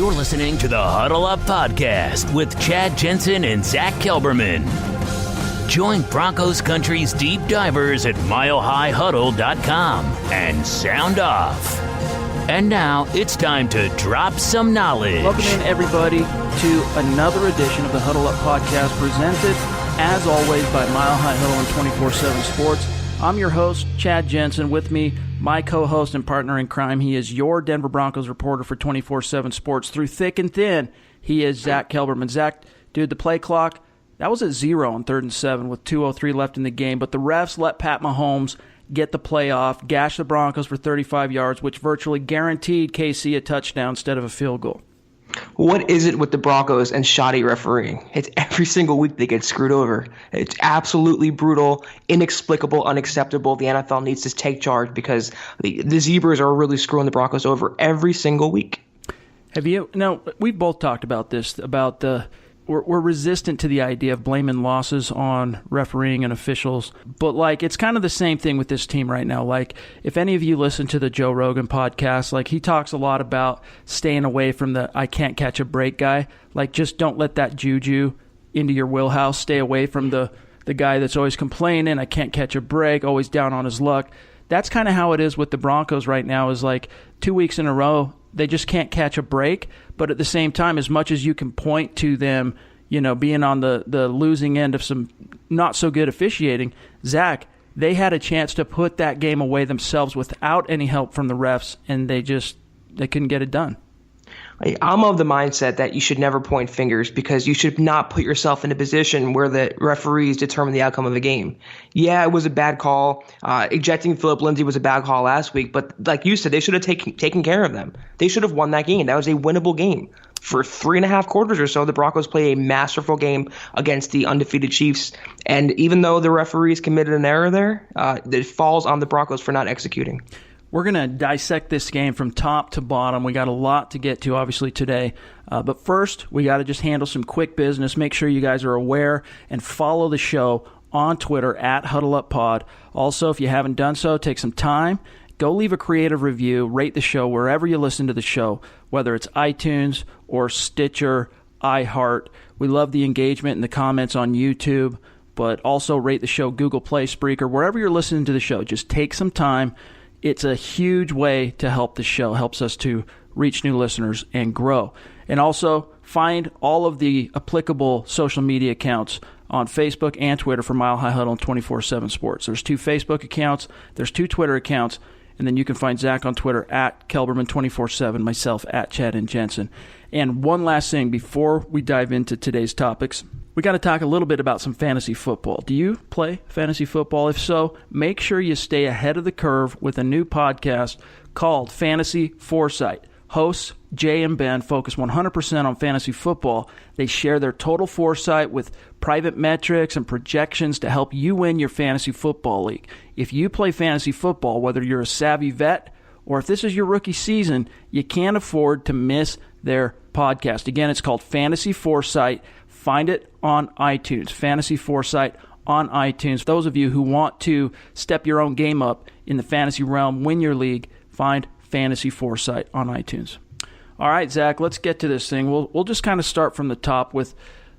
You're listening to the Huddle Up Podcast with Chad Jensen and Zack Kelberman. Join Broncos Country's deep divers at milehighhuddle.com and sound off. And now it's time to drop some knowledge. Welcome in, everybody, to another edition of the Huddle Up Podcast, presented, as always, by Mile High Huddle and 24/7 Sports. I'm your host, Chad Jensen. With me, my co-host and partner in crime. He is your Denver Broncos reporter for 24/7 Sports. Through thick and thin, he is Zack Kelberman. Zack, dude, the play clock, that was at 0 on 3rd and 7 with 2:03 left in the game, but the refs let Pat Mahomes get the play off, gash the Broncos for 35 yards, which virtually guaranteed KC a touchdown instead of a field goal. What is it with the Broncos and shoddy refereeing? It's every single week they get screwed over. It's absolutely brutal, inexplicable, unacceptable. The NFL needs to take charge because the Zebras are really screwing the Broncos over every single week. We've both talked about this, about we're resistant to the idea of blaming losses on refereeing and officials, but it's kind of the same thing with this team right now. If any of you listen to the Joe Rogan podcast, he talks a lot about staying away from the I can't catch a break guy. Just don't let that juju into your wheelhouse. Stay away from the guy that's always complaining, I can't catch a break, always down on his luck. That's kind of how it is with the Broncos right now, is 2 weeks in a row, they just can't catch a break. But at the same time, as much as you can point to them, being on the losing end of some not so good officiating, Zack, they had a chance to put that game away themselves without any help from the refs, and they couldn't get it done. I'm of the mindset that you should never point fingers because you should not put yourself in a position where the referees determine the outcome of a game. Yeah, it was a bad call. Ejecting Philip Lindsay was a bad call last week, but like you said, they should have taken care of them. They should have won that game. That was a winnable game. For 3.5 quarters or so, the Broncos played a masterful game against the undefeated Chiefs. And even though the referees committed an error there, it falls on the Broncos for not executing. We're going to dissect this game from top to bottom. We got a lot to get to, obviously, today. But first, we got to just handle some quick business. Make sure you guys are aware and follow the show on Twitter at HuddleUpPod. Also, if you haven't done so, take some time. Go leave a creative review. Rate the show wherever you listen to the show, whether it's iTunes or Stitcher, iHeart. We love the engagement and the comments on YouTube, but also rate the show Google Play, Spreaker, wherever you're listening to the show. Just take some time. It's a huge way to help the show. Helps us to reach new listeners and grow. And also, find all of the applicable social media accounts on Facebook and Twitter for Mile High Huddle and 24/7 Sports. There's 2 Facebook accounts, there's 2 Twitter accounts, and then you can find Zack on Twitter at Kelberman247, myself at Chad and Jensen. And one last thing before we dive into today's topics, we got to talk a little bit about some fantasy football. Do you play fantasy football? If so, make sure you stay ahead of the curve with a new podcast called Fantasy Foresight. Hosts Jay and Ben focus 100% on fantasy football. They share their total foresight with private metrics and projections to help you win your fantasy football league. If you play fantasy football, whether you're a savvy vet or if this is your rookie season, you can't afford to miss their podcast. Again, it's called Fantasy Foresight. Find it on iTunes. Fantasy Foresight on iTunes. Those of you who want to step your own game up in the fantasy realm, win your league, find Fantasy Foresight on iTunes. All right, Zack, let's get to this thing. We'll just kind of start from the top with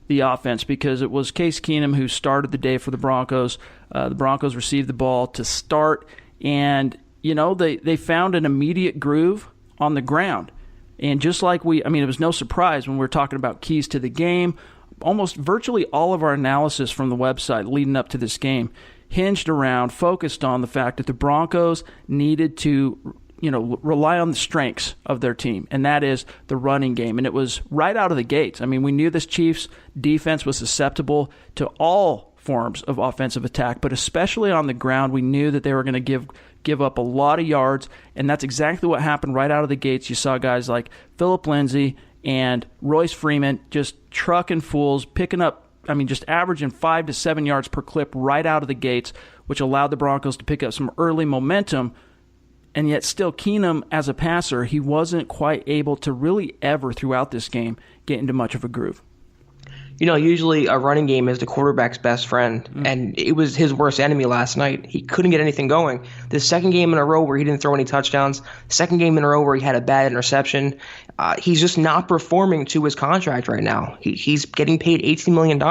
the offense because it was Case Keenum who started the day for the Broncos. The Broncos received the ball to start, and they found an immediate groove on the ground. And just like it was no surprise when we were talking about keys to the game. Almost virtually all of our analysis from the website leading up to this game hinged around, focused on the fact that the Broncos needed to rely on the strengths of their team, and that is the running game. And it was right out of the gates. We knew this Chiefs defense was susceptible to all forms of offensive attack, but especially on the ground, we knew that they were going to give up a lot of yards, and that's exactly what happened right out of the gates. You saw guys like Philip Lindsay and Royce Freeman just trucking fools, picking up, just averaging 5 to 7 yards per clip right out of the gates, which allowed the Broncos to pick up some early momentum. And yet still, Keenum, as a passer, he wasn't quite able to really ever throughout this game get into much of a groove. Usually a running game is the quarterback's best friend, and it was his worst enemy last night. He couldn't get anything going. The second game in a row where he didn't throw any touchdowns, second game in a row where he had a bad interception. He's just not performing to his contract right now. He's getting paid $18 million,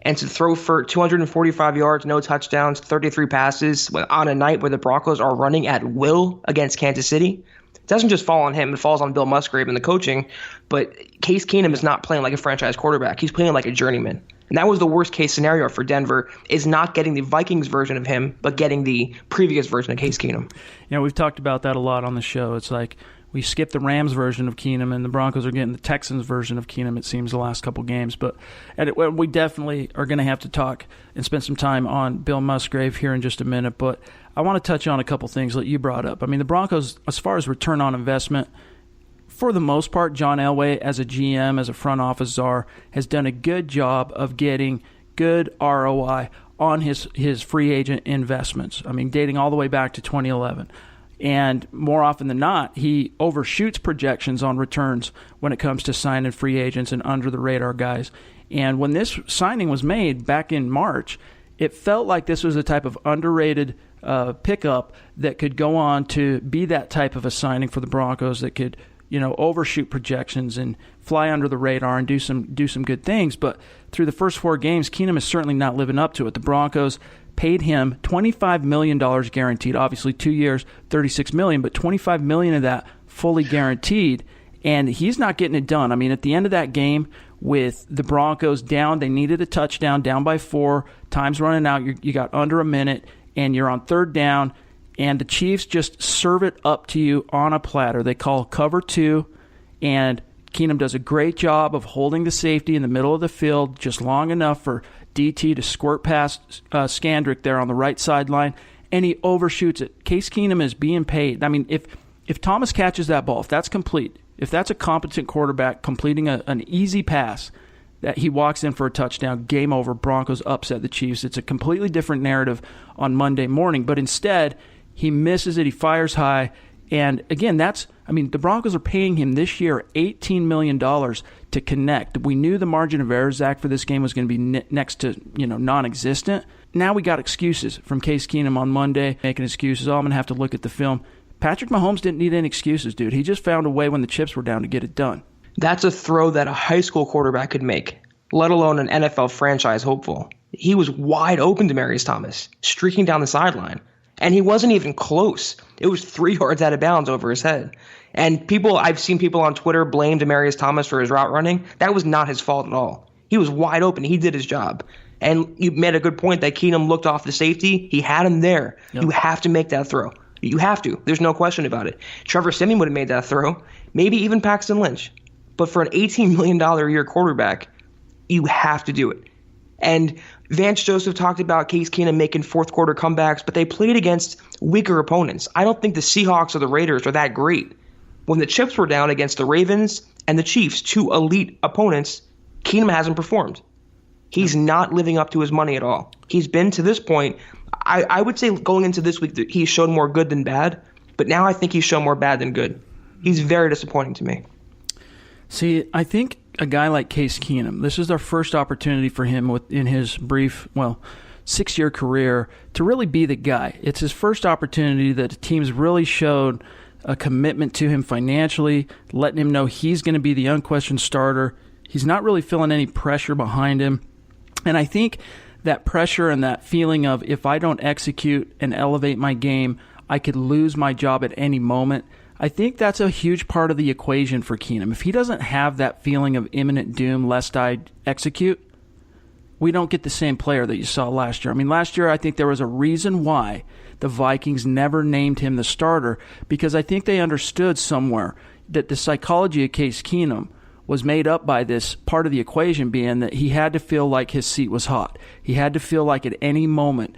and to throw for 245 yards, no touchdowns, 33 passes on a night where the Broncos are running at will against Kansas City, it doesn't just fall on him. It falls on Bill Musgrave and the coaching. But Case Keenum is not playing like a franchise quarterback. He's playing like a journeyman. And that was the worst case scenario for Denver, is not getting the Vikings version of him, but getting the previous version of Case Keenum. We've talked about that a lot on the show. It's like we skipped the Rams version of Keenum, and the Broncos are getting the Texans version of Keenum, it seems, the last couple games. But we definitely are going to have to talk and spend some time on Bill Musgrave here in just a minute. But I want to touch on a couple things that you brought up. I mean, the Broncos, as far as return on investment, for the most part, John Elway, as a GM, as a front office czar, has done a good job of getting good ROI on his free agent investments. I mean, dating all the way back to 2011. And more often than not, he overshoots projections on returns when it comes to signing free agents and under-the-radar guys. And when this signing was made back in March, it felt like this was a type of underrated pickup that could go on to be that type of a signing for the Broncos that could, overshoot projections and fly under the radar and do some good things. But through the first 4 games, Keenum is certainly not living up to it. The Broncos paid him $25 million guaranteed. Obviously, 2 years, $36 million, but $25 million of that fully guaranteed, and he's not getting it done. I mean, at the end of that game, with the Broncos down, they needed a touchdown, down by 4, time's running out, you got under a minute, and you're on third down, and the Chiefs just serve it up to you on a platter. They call cover 2, and Keenum does a great job of holding the safety in the middle of the field just long enough for DT to squirt past Skandrick there on the right sideline, and he overshoots it. Case Keenum is being paid. I mean, if Thomas catches that ball, if that's complete, if that's a competent quarterback completing an easy pass, that he walks in for a touchdown, game over, Broncos upset the Chiefs. It's a completely different narrative on Monday morning, but instead, he misses it, he fires high, and again, the Broncos are paying him this year $18 million to connect. We knew the margin of error, Zach, for this game was going to be next to non-existent. Now we got excuses from Case Keenum on Monday, making excuses. I'm going to have to look at the film. Patrick Mahomes didn't need any excuses, dude. He just found a way when the chips were down to get it done. That's a throw that a high school quarterback could make, let alone an NFL franchise hopeful. He was wide open to Demaryius Thomas, streaking down the sideline. And he wasn't even close. It was 3 yards out of bounds over his head. And I've seen people on Twitter blame Demaryius Thomas for his route running. That was not his fault at all. He was wide open. He did his job. And you made a good point that Keenum looked off the safety. He had him there. Yep. You have to make that throw. You have to. There's no question about it. Trevor Siemian would have made that throw. Maybe even Paxton Lynch. But for an $18 million a year quarterback, you have to do it. And Vance Joseph talked about Case Keenum making fourth quarter comebacks, but they played against weaker opponents. I don't think the Seahawks or the Raiders are that great. When the chips were down against the Ravens and the Chiefs, 2 elite opponents, Keenum hasn't performed. He's not living up to his money at all. He's been to this point, I would say going into this week, he's shown more good than bad, but now I think he's shown more bad than good. He's very disappointing to me. See, I think a guy like Case Keenum, this is our first opportunity for him in his brief, 6-year career to really be the guy. It's his first opportunity that the team's really showed a commitment to him financially, letting him know he's going to be the unquestioned starter. He's not really feeling any pressure behind him. And I think that pressure and that feeling of if I don't execute and elevate my game, I could lose my job at any moment. I think that's a huge part of the equation for Keenum. If he doesn't have that feeling of imminent doom lest I execute, we don't get the same player that you saw last year. I mean, last year I think there was a reason why the Vikings never named him the starter, because I think they understood somewhere that the psychology of Case Keenum was made up by this part of the equation being that he had to feel like his seat was hot. He had to feel like at any moment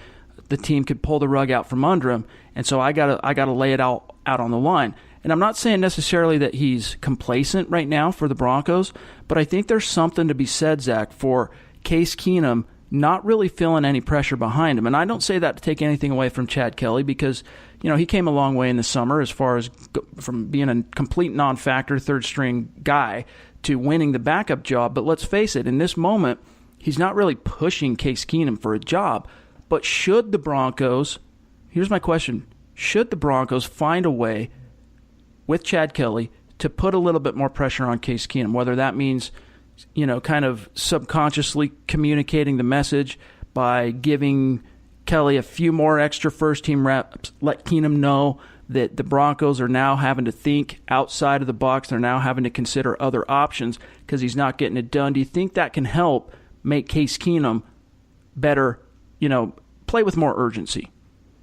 the team could pull the rug out from under him, and so I gotta lay it out on the line. And I'm not saying necessarily that he's complacent right now for the Broncos, but I think there's something to be said, Zach, for Case Keenum not really feeling any pressure behind him. And I don't say that to take anything away from Chad Kelly because, he came a long way in the summer as far as from being a complete non-factor third-string guy to winning the backup job. But let's face it, in this moment, he's not really pushing Case Keenum for a job. But should the Broncos, here's my question, should the Broncos find a way with Chad Kelly to put a little bit more pressure on Case Keenum, whether that means kind of subconsciously communicating the message by giving Kelly a few more extra first-team reps, let Keenum know that the Broncos are now having to think outside of the box. They're now having to consider other options because he's not getting it done. Do you think that can help make Case Keenum better, play with more urgency?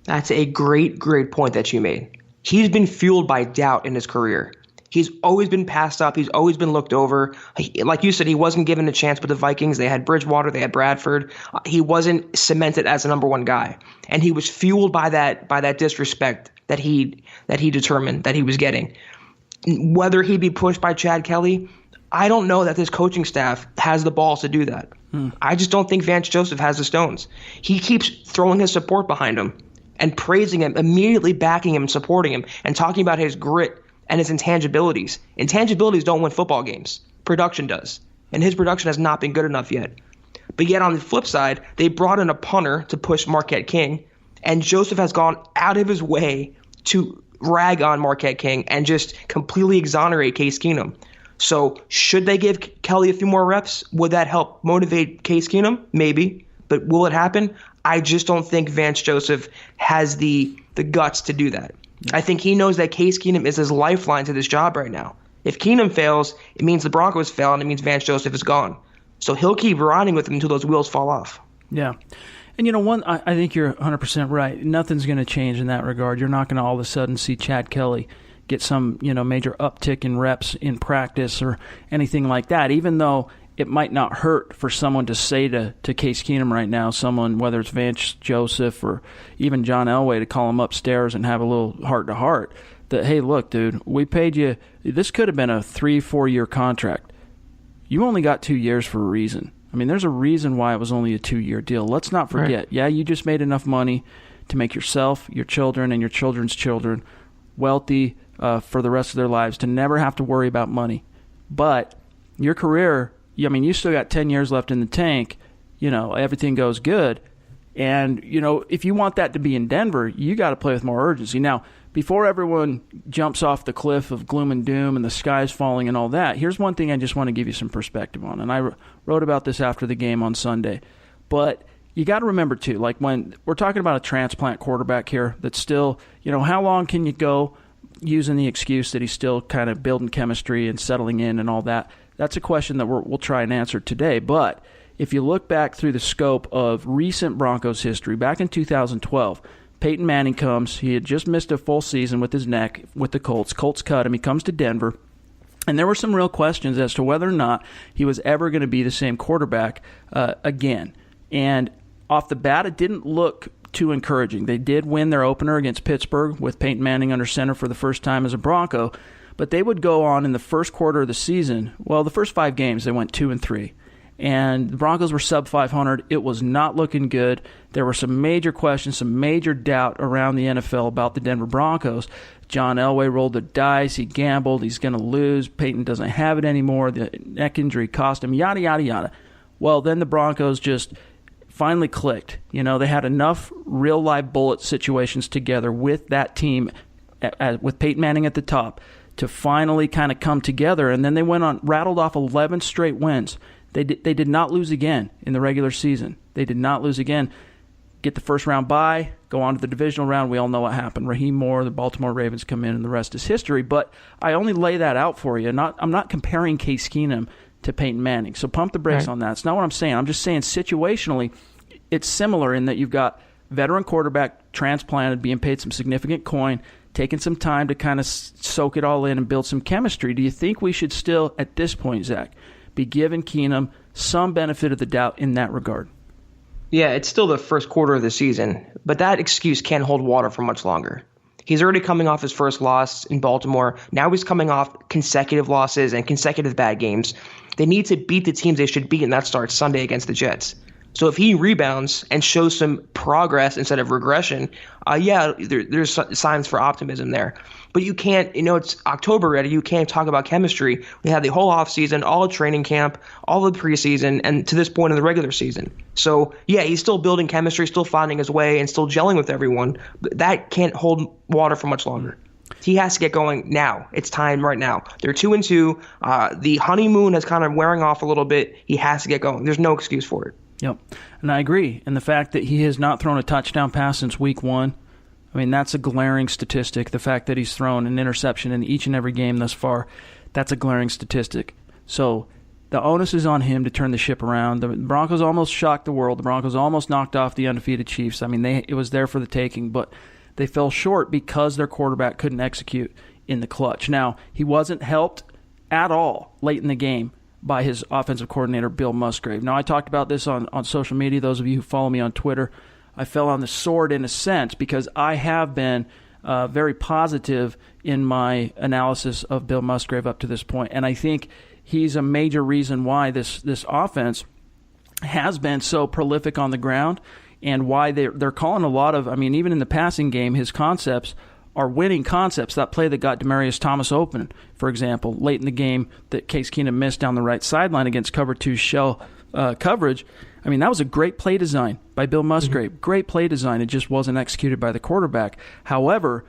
That's a great, great point that you made. He's been fueled by doubt in his career. He's always been passed up. He's always been looked over. Like you said, he wasn't given a chance with the Vikings. They had Bridgewater. They had Bradford. He wasn't cemented as a number one guy. And he was fueled by that disrespect that he determined that he was getting. Whether he'd be pushed by Chad Kelly, I don't know that this coaching staff has the balls to do that. I just don't think Vance Joseph has the stones. He keeps throwing his support behind him and praising him, immediately backing him and supporting him and talking about his grit and his intangibilities. Intangibilities don't win football games. Production does. And his production has not been good enough yet. But yet on the flip side, they brought in a punter to push Marquette King, and Joseph has gone out of his way to rag on Marquette King and just completely exonerate Case Keenum. So should they give Kelly a few more reps? Would that help motivate Case Keenum? Maybe. But will it happen? I just don't think Vance Joseph has the guts to do that. I think he knows that Case Keenum is his lifeline to this job right now. If Keenum fails, it means the Broncos fail, and it means Vance Joseph is gone. So he'll keep riding with him until those wheels fall off. Yeah. And I think you're 100% right. Nothing's going to change in that regard. You're not going to all of a sudden see Chad Kelly get some, major uptick in reps in practice or anything like that, even though it might not hurt for someone to say to Case Keenum right now, someone, whether it's Vance Joseph or even John Elway, to call him upstairs and have a little heart-to-heart that, hey, look, dude, we paid you. This could have been a 3-4 year contract. You only got 2 years for a reason. I mean, there's a reason why it was only a 2-year deal. Let's not forget. Right. Yeah, you just made enough money to make yourself, your children, and your children's children wealthy for the rest of their lives, to never have to worry about money. But your career, you still got 10 years left in the tank. Everything goes good. And, if you want that to be in Denver, you got to play with more urgency. Now, before everyone jumps off the cliff of gloom and doom and the sky's falling and all that, here's one thing I just want to give you some perspective on. And I wrote about this after the game on Sunday. But you got to remember, too, like when we're talking about a transplant quarterback here that's still, how long can you go using the excuse that he's still kind of building chemistry and settling in and all that? That's a question that we'll try and answer today. But if you look back through the scope of recent Broncos history, back in 2012, Peyton Manning comes. He had just missed a full season with his neck with the Colts. Colts cut him. He comes to Denver. And there were some real questions as to whether or not he was ever going to be the same quarterback again. And off the bat, it didn't look too encouraging. They did win their opener against Pittsburgh with Peyton Manning under center for the first time as a Bronco. But they would go on in the first quarter of the season. Well, the first 5 games, they went 2-3. And the Broncos were sub 500. It was not looking good. There were some major questions, some major doubt around the NFL about the Denver Broncos. John Elway rolled the dice. He gambled. He's going to lose. Peyton doesn't have it anymore. The neck injury cost him, yada, yada, yada. Well, then the Broncos just finally clicked. They had enough real live bullet situations together with that team, with Peyton Manning at the top, to finally kind of come together. And then they rattled off 11 straight wins. They did not lose again in the regular season. They did not lose again. Get the first round bye, go on to the divisional round. We all know what happened. Raheem Moore, the Baltimore Ravens come in, and the rest is history. But I only lay that out for you. I'm not comparing Case Keenum to Peyton Manning. So pump the brakes on that. It's not what I'm saying. I'm just saying situationally, it's similar in that you've got veteran quarterback transplanted, being paid some significant coin, taking some time to kind of soak it all in and build some chemistry. Do you think we should still, at this point, Zach, be giving Keenum some benefit of the doubt in that regard? Yeah, it's still the first quarter of the season, but that excuse can't hold water for much longer. He's already coming off his first loss in Baltimore. Now he's coming off consecutive losses and consecutive bad games. They need to beat the teams they should beat, and that starts Sunday against the Jets. So if he rebounds and shows some progress instead of regression, there's signs for optimism there. But you can't, it's October already. You can't talk about chemistry. We had the whole offseason, all of training camp, all of the preseason, and to this point in the regular season. So, yeah, he's still building chemistry, still finding his way, and still gelling with everyone. But that can't hold water for much longer. He has to get going now. It's time right now. They're 2-2. The honeymoon is kind of wearing off a little bit. He has to get going. There's no excuse for it. Yep. And I agree. And the fact that he has not thrown a touchdown pass since week 1, I mean, that's a glaring statistic. The fact that he's thrown an interception in each and every game thus far, that's a glaring statistic. So the onus is on him to turn the ship around. The Broncos almost shocked the world. The Broncos almost knocked off the undefeated Chiefs. I mean, it was there for the taking, but they fell short because their quarterback couldn't execute in the clutch. Now, he wasn't helped at all late in the game by his offensive coordinator, Bill Musgrave. Now, I talked about this on social media. Those of you who follow me on Twitter, I fell on the sword in a sense because I have been very positive in my analysis of Bill Musgrave up to this point. And I think he's a major reason why this offense has been so prolific on the ground and why they're calling a lot of, I mean, even in the passing game, his concepts are winning concepts. That play that got Demaryius Thomas open, for example, late in the game that Case Keenum missed down the right sideline against cover 2 shell coverage. I mean, that was a great play design by Bill Musgrave. Mm-hmm. Great play design. It just wasn't executed by the quarterback. However,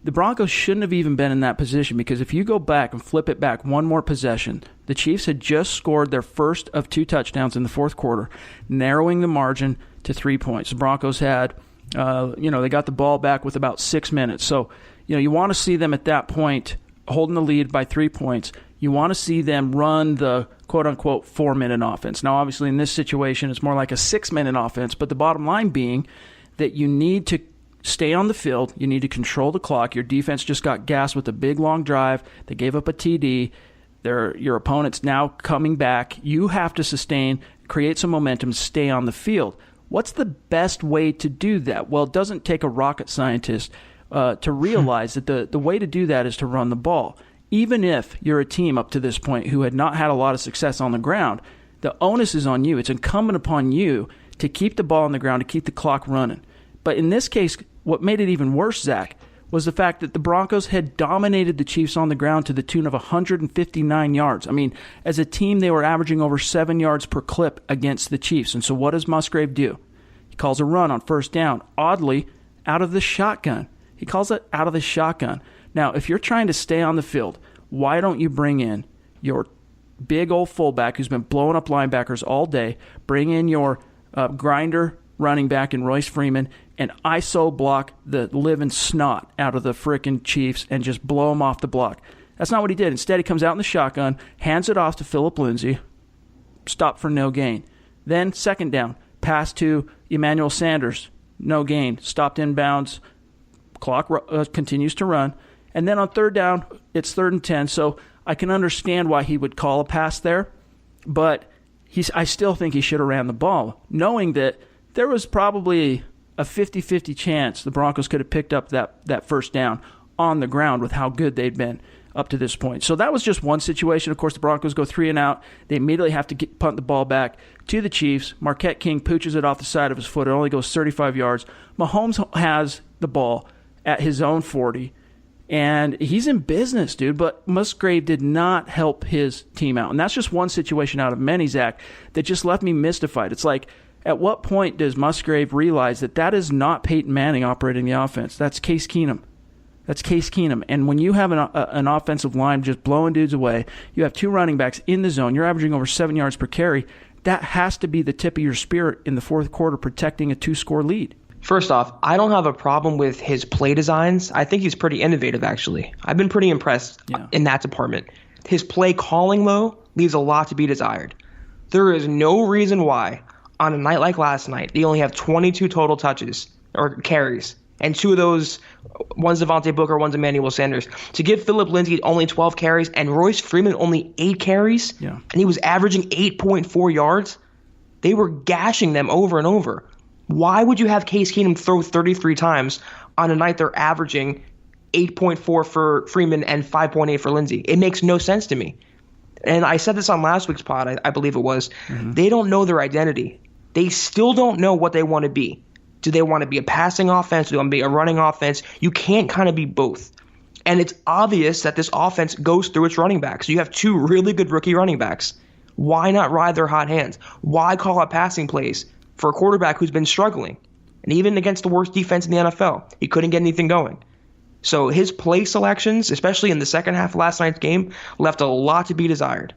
the Broncos shouldn't have even been in that position because if you go back and flip it back one more possession, the Chiefs had just scored their first of 2 touchdowns in the fourth quarter, narrowing the margin to 3 points. The Broncos had they got the ball back with about 6 minutes. So, you want to see them at that point holding the lead by 3 points. You want to see them run the quote-unquote 4-minute offense. Now, obviously, in this situation, it's more like a 6-minute offense, but the bottom line being that you need to stay on the field. You need to control the clock. Your defense just got gassed with a big, long drive. They gave up a TD. Your opponent's now coming back. You have to sustain, create some momentum, stay on the field. What's the best way to do that? Well, it doesn't take a rocket scientist to realize that the way to do that is to run the ball. Even if you're a team up to this point who had not had a lot of success on the ground, the onus is on you. It's incumbent upon you to keep the ball on the ground, to keep the clock running. But in this case, what made it even worse, Zach, was the fact that the Broncos had dominated the Chiefs on the ground to the tune of 159 yards. I mean, as a team, they were averaging over 7 yards per clip against the Chiefs. And so what does Musgrave do? He calls a run on first down, oddly, out of the shotgun. He calls it out of the shotgun. Now, if you're trying to stay on the field, why don't you bring in your big old fullback who's been blowing up linebackers all day, bring in your grinder running back in Royce Freeman, and ISO block the living snot out of the frickin' Chiefs and just blow them off the block? That's not what he did. Instead, he comes out in the shotgun, hands it off to Phillip Lindsay, stop for no gain. Then, second down, pass to Emmanuel Sanders, no gain, stopped inbounds, clock continues to run. And then on third down, it's 3rd and 10. So I can understand why he would call a pass there, but I still think he should have ran the ball, knowing that there was probably a 50-50 chance the Broncos could have picked up that first down on the ground with how good they'd been up to this point. So that was just one situation. Of course, the Broncos go 3 and out. They immediately have to punt the ball back to the Chiefs. Marquette King pooches it off the side of his foot. It only goes 35 yards. Mahomes has the ball at his own 40. And he's in business, dude, but Musgrave did not help his team out. And that's just one situation out of many, Zach, that just left me mystified. It's like, at what point does Musgrave realize that is not Peyton Manning operating the offense? That's Case Keenum. That's Case Keenum. And when you have an offensive line just blowing dudes away, you have 2 running backs in the zone, you're averaging over 7 yards per carry, that has to be the tip of your spear in the fourth quarter, protecting a 2-score lead. First off, I don't have a problem with his play designs. I think he's pretty innovative, actually. I've been pretty impressed in that department. His play calling, though, leaves a lot to be desired. There is no reason why, on a night like last night, they only have 22 total touches or carries, and 2 of those, one's Devontae Booker, one's Emmanuel Sanders, to give Phillip Lindsay only 12 carries and Royce Freeman only 8 carries, and he was averaging 8.4 yards. They were gashing them over and over. Why would you have Case Keenum throw 33 times on a night they're averaging 8.4 for Freeman and 5.8 for Lindsay? It makes no sense to me. And I said this on last week's pod, I believe it was. Mm-hmm. They don't know their identity. They still don't know what they want to be. Do they want to be a passing offense? Do they want to be a running offense? You can't kind of be both. And it's obvious that this offense goes through its running backs. You have two really good rookie running backs. Why not ride their hot hands? Why call out passing plays for a quarterback who's been struggling? And even against the worst defense in the NFL, he couldn't get anything going. So his play selections, especially in the second half of last night's game, left a lot to be desired.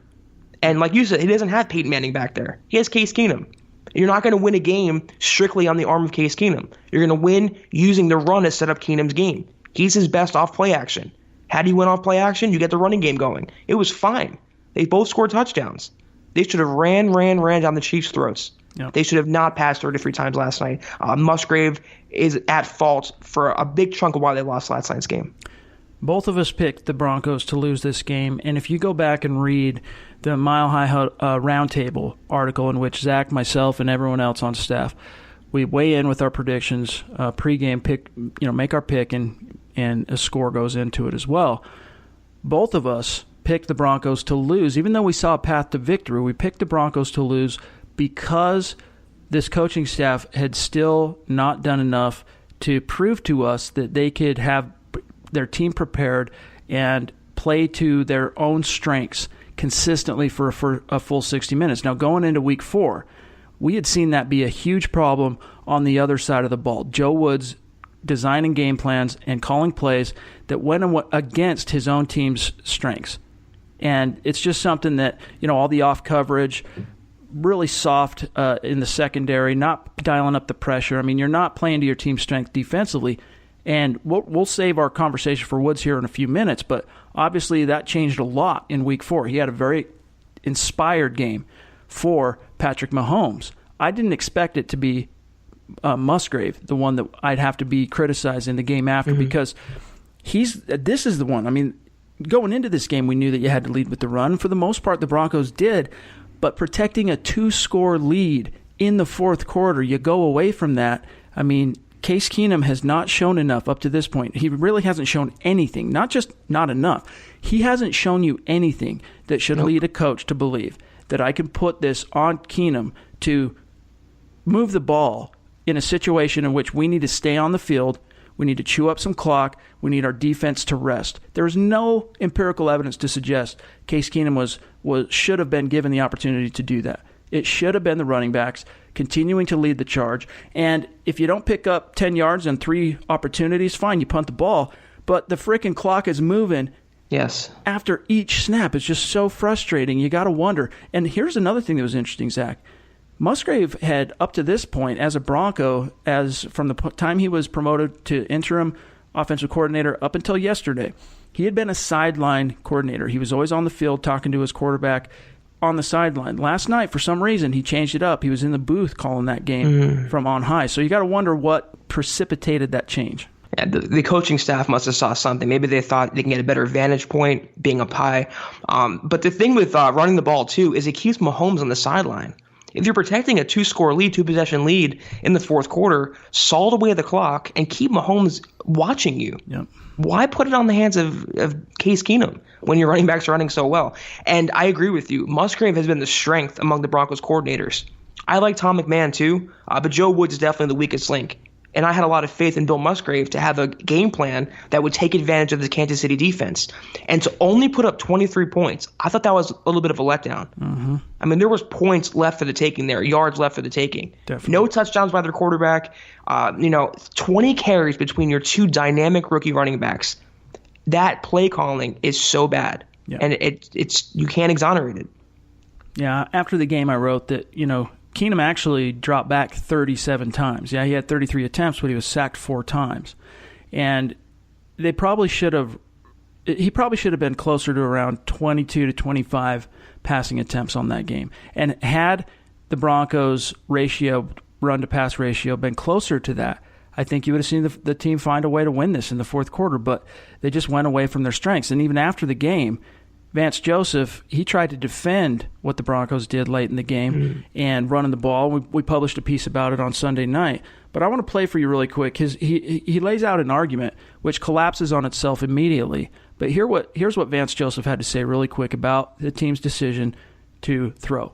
And like you said, he doesn't have Peyton Manning back there. He has Case Keenum. You're not going to win a game strictly on the arm of Case Keenum. You're going to win using the run to set up Keenum's game. He's his best off play action. How do you win off play action? You get the running game going. It was fine. They both scored touchdowns. They should have ran down the Chiefs' throats. Yep. They should have not passed 33 times last night. Musgrave is at fault for a big chunk of why they lost last night's game. Both of us picked the Broncos to lose this game, and if you go back and read the Mile High Roundtable article in which Zach, myself, and everyone else on staff, we weigh in with our predictions, pregame pick, make our pick, and a score goes into it as well. Both of us picked the Broncos to lose. Even though we saw a path to victory, we picked the Broncos to lose because this coaching staff had still not done enough to prove to us that they could have their team prepared and play to their own strengths consistently for a full 60 minutes. Now, going into week 4, we had seen that be a huge problem on the other side of the ball. Joe Woods designing game plans and calling plays that went against his own team's strengths. And it's just something that, all the off coverage, really soft in the secondary, not dialing up the pressure. I mean, you're not playing to your team's strength defensively. And we'll save our conversation for Woods here in a few minutes, but obviously that changed a lot in week 4. He had a very inspired game for Patrick Mahomes. I didn't expect it to be Musgrave, the one that I'd have to be criticized in the game after, because this is the one. I mean, going into this game, we knew that you had to lead with the run. For the most part, the Broncos did, but protecting a 2-score lead in the fourth quarter, you go away from that. I mean, Case Keenum has not shown enough up to this point. He really hasn't shown anything, not just not enough. He hasn't shown you anything that should lead a coach to believe that I can put this on Keenum to move the ball in a situation in which we need to stay on the field, we need to chew up some clock, we need our defense to rest. There is no empirical evidence to suggest Case Keenum should have been given the opportunity to do that. It should have been the running backs continuing to lead the charge. And if you don't pick up 10 yards and 3 opportunities, fine, you punt the ball. But the freaking clock is moving. Yes. After each snap. It's just so frustrating. You got to wonder. And here's another thing that was interesting, Zach. Musgrave had, up to this point, as a Bronco, as from the time he was promoted to interim offensive coordinator up until yesterday, he had been a sideline coordinator. He was always on the field talking to his quarterback on the sideline. Last night, for some reason, he changed it up. He was in the booth calling that game from on high. So you got to wonder what precipitated that change. Yeah, the coaching staff must have saw something. Maybe they thought they can get a better vantage point being up high. But the thing with running the ball, too, is it keeps Mahomes on the sideline. If you're protecting a 2-score lead, 2-possession lead in the fourth quarter, salt away the clock and keep Mahomes watching you. Yep. Why put it on the hands of Case Keenum when your running backs are running so well? And I agree with you. Musgrave has been the strength among the Broncos coordinators. I like Tom McMahon too, but Joe Woods is definitely the weakest link. And I had a lot of faith in Bill Musgrave to have a game plan that would take advantage of the Kansas City defense. And to only put up 23 points, I thought that was a little bit of a letdown. Mm-hmm. I mean, there was points left for the taking there, yards left for the taking. Definitely. No touchdowns by their quarterback. 20 carries between your two dynamic rookie running backs. That play calling is so bad. Yeah. And it's you can't exonerate it. Yeah, after the game I wrote that, Keenum actually dropped back 37 times. Yeah, he had 33 attempts, but he was sacked 4 times. And he probably should have been closer to around 22 to 25 passing attempts on that game. And had the Broncos' run-to-pass ratio been closer to that, I think you would have seen the team find a way to win this in the fourth quarter, but they just went away from their strengths. And even after the game, Vance Joseph, he tried to defend what the Broncos did late in the game and running the ball. We published a piece about it on Sunday night. But I want to play for you really quick. He lays out an argument which collapses on itself immediately. But here's what Vance Joseph had to say really quick about the team's decision to throw.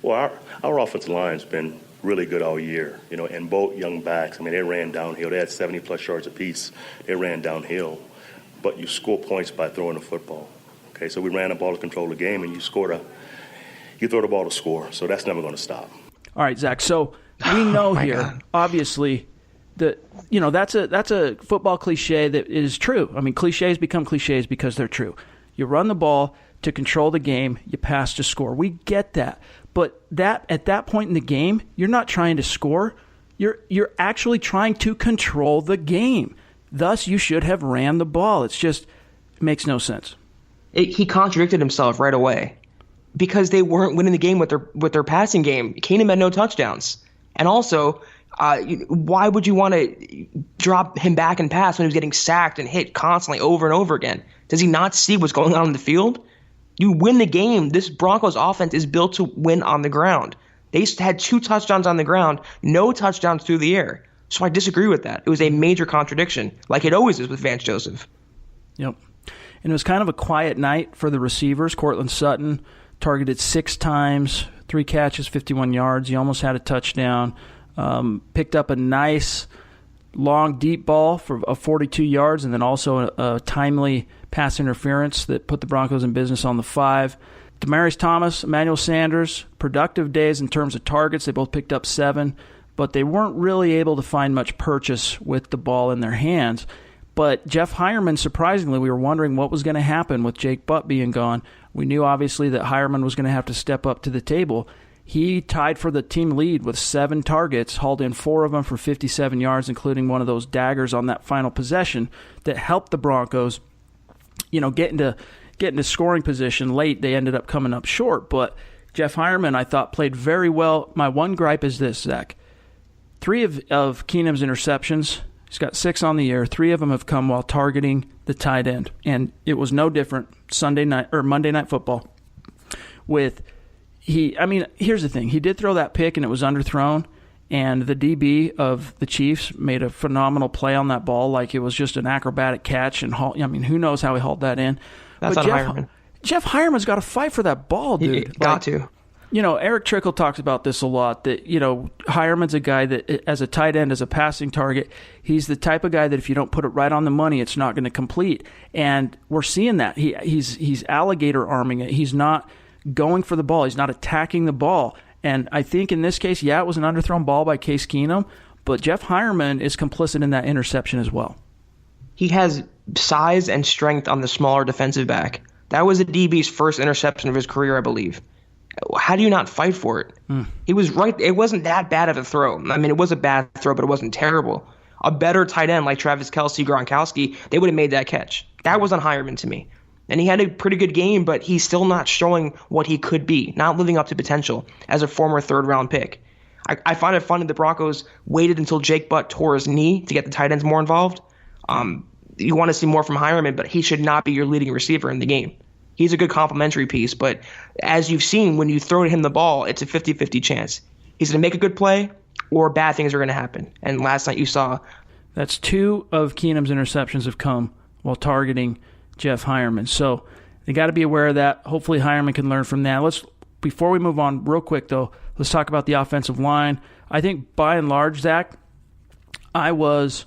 Well, our offensive line's been really good all year, and both young backs. I mean, they ran downhill. They had 70-plus yards apiece. They ran downhill. But you score points by throwing the football. Okay, so we ran the ball to control the game, and you throw the ball to score. So that's never going to stop. All right, Zach. So we know here, obviously, that that's a football cliche that is true. I mean, cliches become cliches because they're true. You run the ball to control the game. You pass to score. We get that. But at that point in the game, you're not trying to score. You're actually trying to control the game. Thus, you should have ran the ball. It makes no sense. He contradicted himself right away because they weren't winning the game with their passing game. Keenum had no touchdowns. And also, why would you want to drop him back and pass when he was getting sacked and hit constantly over and over again? Does he not see what's going on in the field? You win the game. This Broncos offense is built to win on the ground. They had 2 touchdowns on the ground, no touchdowns through the air. So I disagree with that. It was a major contradiction, like it always is with Vance Joseph. Yep. And it was kind of a quiet night for the receivers. Cortland Sutton targeted 6 times, 3 catches, 51 yards. He almost had a touchdown. Picked up a nice long, deep ball of 42 yards, and then also a timely pass interference that put the Broncos in business on the 5. Demaryius Thomas, Emmanuel Sanders, productive days in terms of targets. They both picked up 7, but they weren't really able to find much purchase with the ball in their hands. But Jeff Hireman, surprisingly, we were wondering what was going to happen with Jake Butt being gone. We knew, obviously, that Hireman was going to have to step up to the table. He tied for the team lead with 7 targets, hauled in 4 of them for 57 yards, including one of those daggers on that final possession that helped the Broncos, get into scoring position late. They ended up coming up short, but Jeff Hireman, I thought, played very well. My one gripe is this, Zach. 3 of Keenum's interceptions, he's got 6 on the year. 3 of them have come while targeting the tight end, and it was no different Monday Night Football here's the thing. He did throw that pick, and it was underthrown, and the DB of the Chiefs made a phenomenal play on that ball like it was just an acrobatic catch. And who knows how he hauled that in. That's on Hireman. Jeff Hireman's got to fight for that ball, dude. To. Eric Trickle talks about this a lot, that, Hireman's a guy that, as a tight end, as a passing target, he's the type of guy that if you don't put it right on the money, it's not going to complete. And we're seeing that. He's alligator arming it. He's not going for the ball. He's not attacking the ball. And I think in this case, it was an underthrown ball by Case Keenum, but Jeff Hireman is complicit in that interception as well. He has size and strength on the smaller defensive back. That was the DB's first interception of his career, I believe. How do you not fight for it? He was right. It wasn't that bad of a throw. I mean, it was a bad throw, but it wasn't terrible. A better tight end like Travis Kelce, Gronkowski, they would have made that catch. That was on Hireman to me. And he had a pretty good game, but he's still not showing what he could be, not living up to potential as a former third-round pick. I find it funny the Broncos waited until Jake Butt tore his knee to get the tight ends more involved. You want to see more from Hireman, but he should not be your leading receiver in the game. He's a good complementary piece, but as you've seen, when you throw him the ball, it's a 50-50 chance. He's going to make a good play, or bad things are going to happen. And last night you saw... That's 2 of Keenum's interceptions have come while targeting Jeff Hireman. So they got to be aware of that. Hopefully Hireman can learn from that. Before we move on real quick, though, let's talk about the offensive line. I think by and large, Zach, I was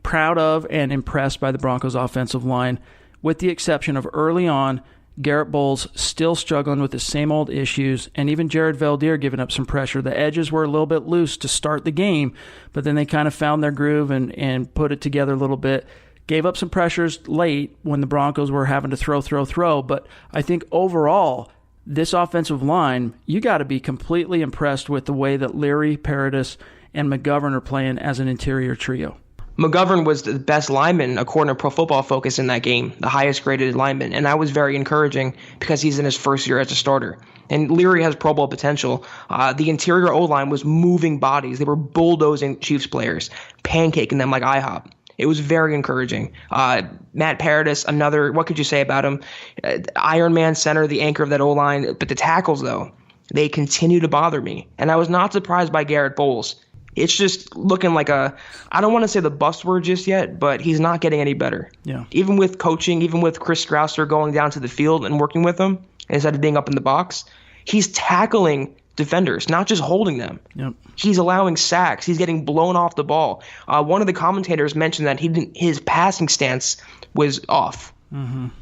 proud of and impressed by the Broncos offensive line, with the exception of early on, Garrett Bowles still struggling with the same old issues, and even Jared Veldheer giving up some pressure. The edges were a little bit loose to start the game, but then they kind of found their groove and put it together a little bit. Gave up some pressures late when the Broncos were having to throw. But I think overall, this offensive line, you got to be completely impressed with the way that Leary, Paradis, and McGovern are playing as an interior trio. McGovern was the best lineman according to Pro Football Focus in that game, the highest graded lineman. And that was very encouraging because he's in his first year as a starter. And Leary has Pro Bowl potential. The interior O-line was moving bodies. They were bulldozing Chiefs players, pancaking them like IHOP. It was very encouraging. Matt Paradis, what could you say about him? Iron Man center, the anchor of that O-line. But the tackles, though, they continue to bother me. And I was not surprised by Garrett Bowles. It's just looking like I don't want to say the buzzword just yet, but he's not getting any better. Yeah. Even with coaching, even with Chris Strausser going down to the field and working with him instead of being up in the box, he's tackling defenders, not just holding them. Yep. He's allowing sacks. He's getting blown off the ball. One of the commentators mentioned that his passing stance was off,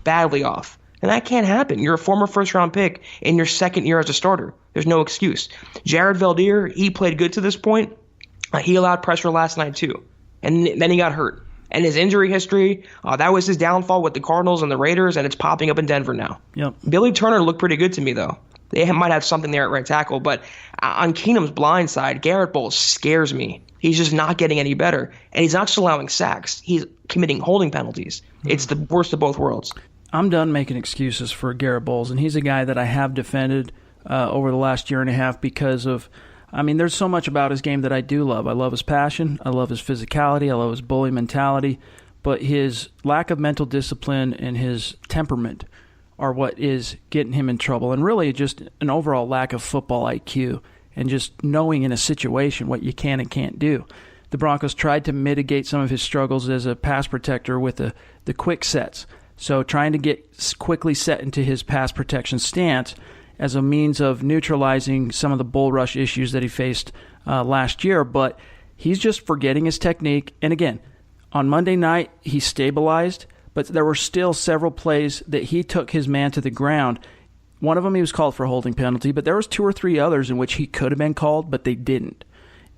badly off. And that can't happen. You're a former first-round pick in your second year as a starter. There's no excuse. Jared Veldheer, he played good to this point. He allowed pressure last night too. And then he got hurt. And his injury history, that was his downfall with the Cardinals and the Raiders, and it's popping up in Denver now. Yep. Billy Turner looked pretty good to me, though. They might have something there at right tackle. But on Keenum's blind side, Garrett Bowles scares me. He's just not getting any better. And he's not just allowing sacks. He's committing holding penalties. It's the worst of both worlds. I'm done making excuses for Garrett Bowles, and he's a guy that I have defended over the last year and a half because of, there's so much about his game that I do love. I love his passion. I love his physicality. I love his bully mentality. But his lack of mental discipline and his temperament are what is getting him in trouble. And really just an overall lack of football IQ and just knowing in a situation what you can and can't do. The Broncos tried to mitigate some of his struggles as a pass protector with the quick sets. So trying to get quickly set into his pass protection stance as a means of neutralizing some of the bull rush issues that he faced last year. But he's just forgetting his technique. And again, on Monday night, he stabilized, but there were still several plays that he took his man to the ground. One of them he was called for a holding penalty, but there was 2 or 3 others in which he could have been called, but they didn't.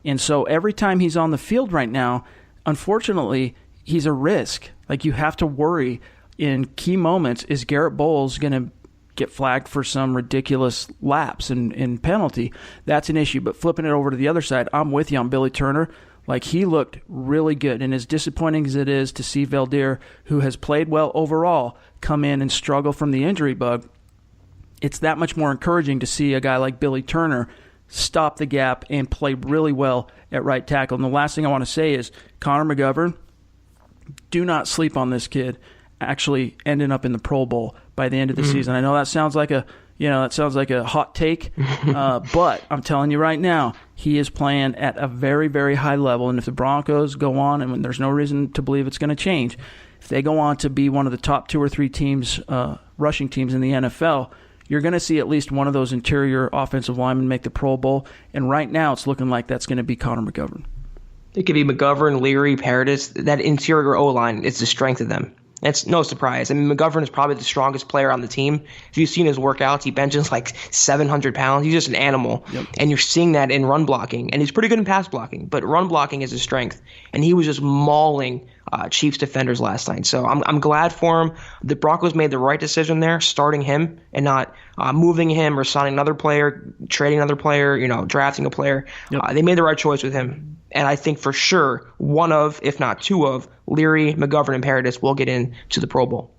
And so every time he's on the field right now, unfortunately, he's a risk. Like, you have to worry in key moments, is Garrett Bowles going to get flagged for some ridiculous lapse and penalty? That's an issue. But flipping it over to the other side, I'm with you on Billy Turner. Like, he looked really good. And as disappointing as it is to see Veldheer, who has played well overall, come in and struggle from the injury bug, it's that much more encouraging to see a guy like Billy Turner stop the gap and play really well at right tackle. And the last thing I want to say is Connor McGovern, do not sleep on this kid actually ending up in the Pro Bowl by the end of the season. I know that sounds like a hot take, but I'm telling you right now, he is playing at a very, very high level. And if the Broncos go on, and there's no reason to believe it's going to change, if they go on to be one of the top 2 or 3 teams, rushing teams in the NFL, you're going to see at least one of those interior offensive linemen make the Pro Bowl. And right now, it's looking like that's going to be Connor McGovern. It could be McGovern, Leary, Paradis. That interior O-line is the strength of them. It's no surprise. McGovern is probably the strongest player on the team. If you've seen his workouts, he benches like 700 pounds. He's just an animal. Yep. And you're seeing that in run blocking. And he's pretty good in pass blocking, but run blocking is his strength. And he was just mauling Chiefs defenders last night. So I'm glad for him. The Broncos made the right decision there, starting him and not moving him or signing another player, trading another player, drafting a player. Yep. They made the right choice with him. And I think for sure one of, if not 2 of, Leary, McGovern, and Paradis will get into the Pro Bowl.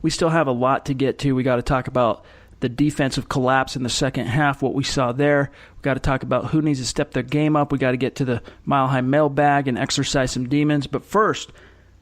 We still have a lot to get to. We got to talk about the defensive collapse in the second half, what we saw there. We got to talk about who needs to step their game up. We got to get to the Mile High Mailbag and exercise some demons. But first,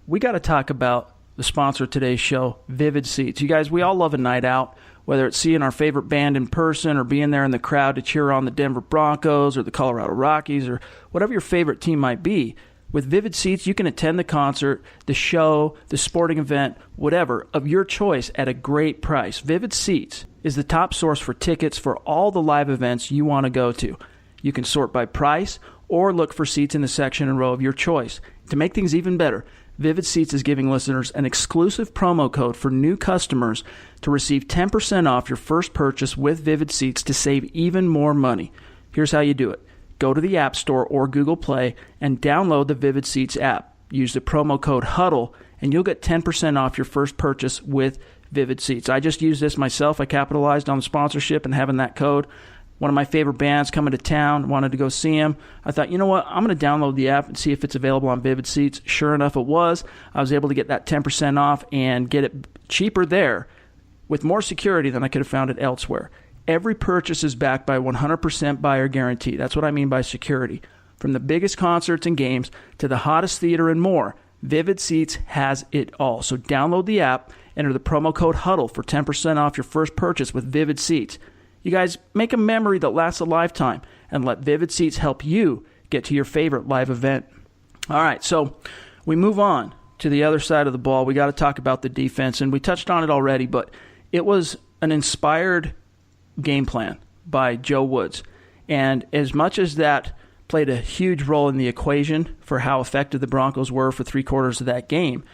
we got to talk about the sponsor of today's show, Vivid Seats. You guys, we all love a night out, whether it's seeing our favorite band in person or being there in the crowd to cheer on the Denver Broncos or the Colorado Rockies or whatever your favorite team might be. With Vivid Seats, you can attend the concert, the show, the sporting event, whatever, of your choice at a great price. Vivid Seats is the top source for tickets for all the live events you want to go to. You can sort by price or look for seats in the section and row of your choice. To make things even better, Vivid Seats is giving listeners an exclusive promo code for new customers to receive 10% off your first purchase with Vivid Seats to save even more money. Here's how you do it. Go to the App Store or Google Play and download the Vivid Seats app. Use the promo code HUDDLE and you'll get 10% off your first purchase with Vivid Seats. I just used this myself. I capitalized on the sponsorship and having that code. One of my favorite bands coming to town, wanted to go see them. I thought, you know what, I'm going to download the app and see if it's available on Vivid Seats. Sure enough, it was. I was able to get that 10% off and get it cheaper there with more security than I could have found it elsewhere. Every purchase is backed by 100% buyer guarantee. That's what I mean by security. From the biggest concerts and games to the hottest theater and more, Vivid Seats has it all. So download the app, enter the promo code HUDDLE for 10% off your first purchase with Vivid Seats. You guys, make a memory that lasts a lifetime and let Vivid Seats help you get to your favorite live event. All right, so we move on to the other side of the ball. We got to talk about the defense, and we touched on it already, but it was an inspired game plan by Joe Woods. And as much as that played a huge role in the equation for how effective the Broncos were for 3/4 of that game,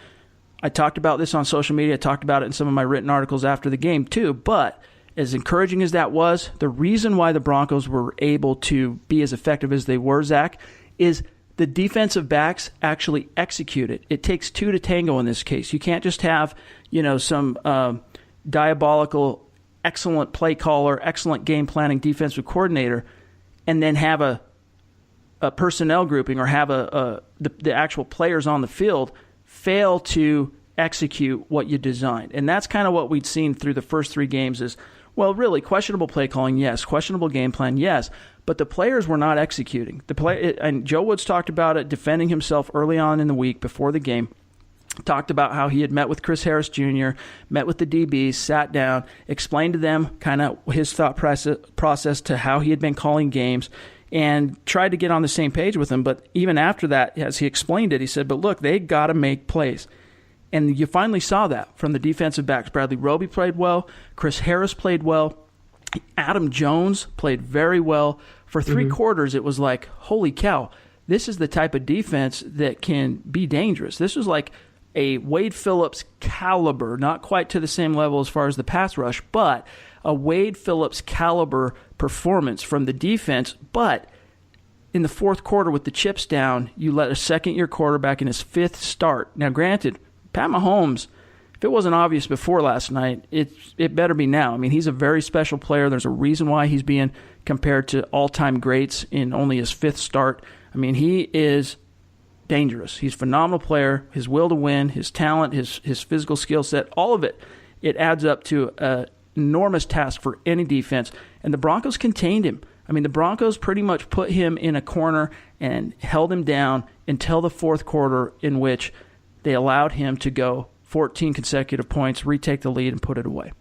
I talked about this on social media. I talked about it in some of my written articles after the game too. But as encouraging as that was, the reason why the Broncos were able to be as effective as they were, Zach, is the defensive backs actually execute it. It takes two to tango in this case. You can't just have, some diabolical, excellent play caller, excellent game planning defensive coordinator, and then have a personnel grouping or have the actual players on the field fail to execute what you designed. And that's kind of what we'd seen through the first 3 games is, well, really, questionable play calling, yes. Questionable game plan, yes. But the players were not executing. And Joe Woods talked about it, defending himself early on in the week before the game. Talked about how he had met with Chris Harris Jr., met with the DBs, sat down, explained to them kind of his thought process to how he had been calling games, and tried to get on the same page with him. But even after that, as he explained it, he said, but look, they got to make plays. And you finally saw that from the defensive backs. Bradley Roby played well. Chris Harris played well. Adam Jones played very well. For 3/4, it was like, holy cow, this is the type of defense that can be dangerous. This was like a Wade Phillips caliber, not quite to the same level as far as the pass rush, but a Wade Phillips caliber performance from the defense. But in the 4th quarter with the chips down, you let a second-year quarterback in his 5th start. Now, granted, Pat Mahomes, if it wasn't obvious before last night, it better be now. I mean, he's a very special player. There's a reason why he's being compared to all-time greats in only his 5th start. I mean, he is dangerous. He's a phenomenal player. His will to win, his talent, his physical skill set, all of it adds up to an enormous task for any defense. And the Broncos contained him. I mean, the Broncos pretty much put him in a corner and held him down until the 4th quarter, in which they allowed him to go 14 consecutive points, retake the lead, and put it away.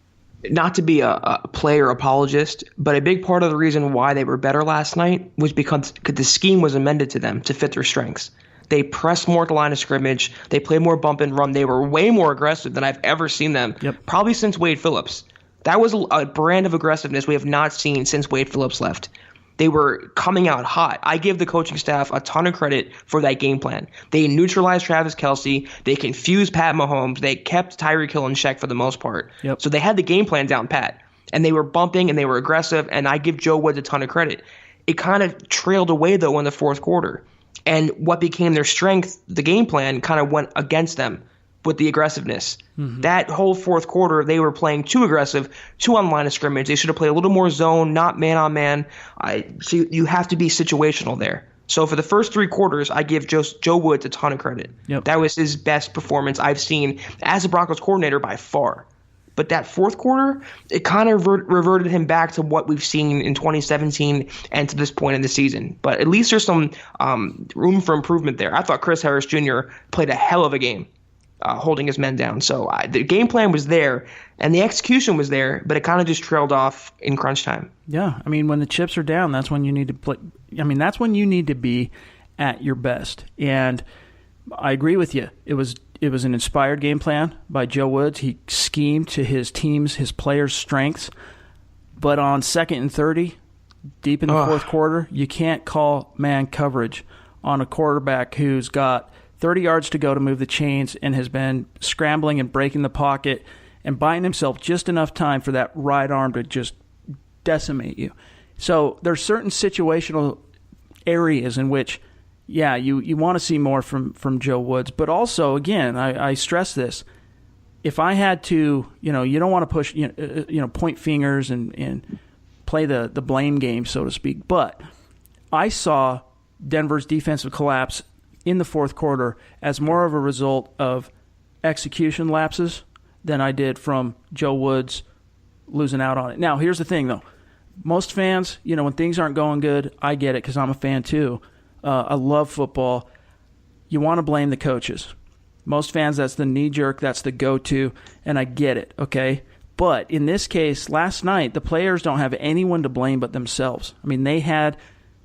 Not to be a player apologist, but a big part of the reason why they were better last night was because the scheme was amended to them to fit their strengths. They pressed more at the line of scrimmage. They played more bump and run. They were way more aggressive than I've ever seen them, probably since Wade Phillips. That was a brand of aggressiveness we have not seen since Wade Phillips left. They were coming out hot. I give the coaching staff a ton of credit for that game plan. They neutralized Travis Kelce. They confused Pat Mahomes. They kept Tyreek Hill in check for the most part. So they had the game plan down pat. And they were bumping and they were aggressive, and I give Joe Woods a ton of credit. It kind of trailed away, though, in the 4th quarter. And what became their strength, the game plan, kind of went against them with the aggressiveness. That whole 4th quarter, they were playing too aggressive, too on the line of scrimmage. They should have played a little more zone, not man-on-man. So you have to be situational there. So for the first 3 quarters, I give Joe Woods a ton of credit. That was his best performance I've seen as a Broncos coordinator by far. But that 4th quarter, it kind of reverted him back to what we've seen in 2017 and to this point in the season. But at least there's some room for improvement there. I thought Chris Harris Jr. played a hell of a game, holding his men down. So the game plan was there, and the execution was there, but it kind of just trailed off in crunch time. Yeah, I mean, when the chips are down, that's when you need to play. I mean, that's when you need to be at your best. And I agree with you. It was an inspired game plan by Joe Woods. He schemed to his team's, his players' strengths. But on 2nd and 30, deep in the 4th quarter, you can't call man coverage on a quarterback who's got 30 yards to go to move the chains and has been scrambling and breaking the pocket and buying himself just enough time for that right arm to just decimate you. So there's certain situational areas in which, yeah, you want to see more from Joe Woods. But also, again, I stress this. If I had to, you don't want to push, point fingers and play the blame game, so to speak. But I saw Denver's defensive collapse in the 4th quarter as more of a result of execution lapses than I did from Joe Woods losing out on it. Now, here's the thing, though. Most fans, when things aren't going good, I get it because I'm a fan too. I love football. You want to blame the coaches. Most fans, that's the knee-jerk, that's the go-to, and I get it, okay? But in this case, last night, the players don't have anyone to blame but themselves. I mean, they had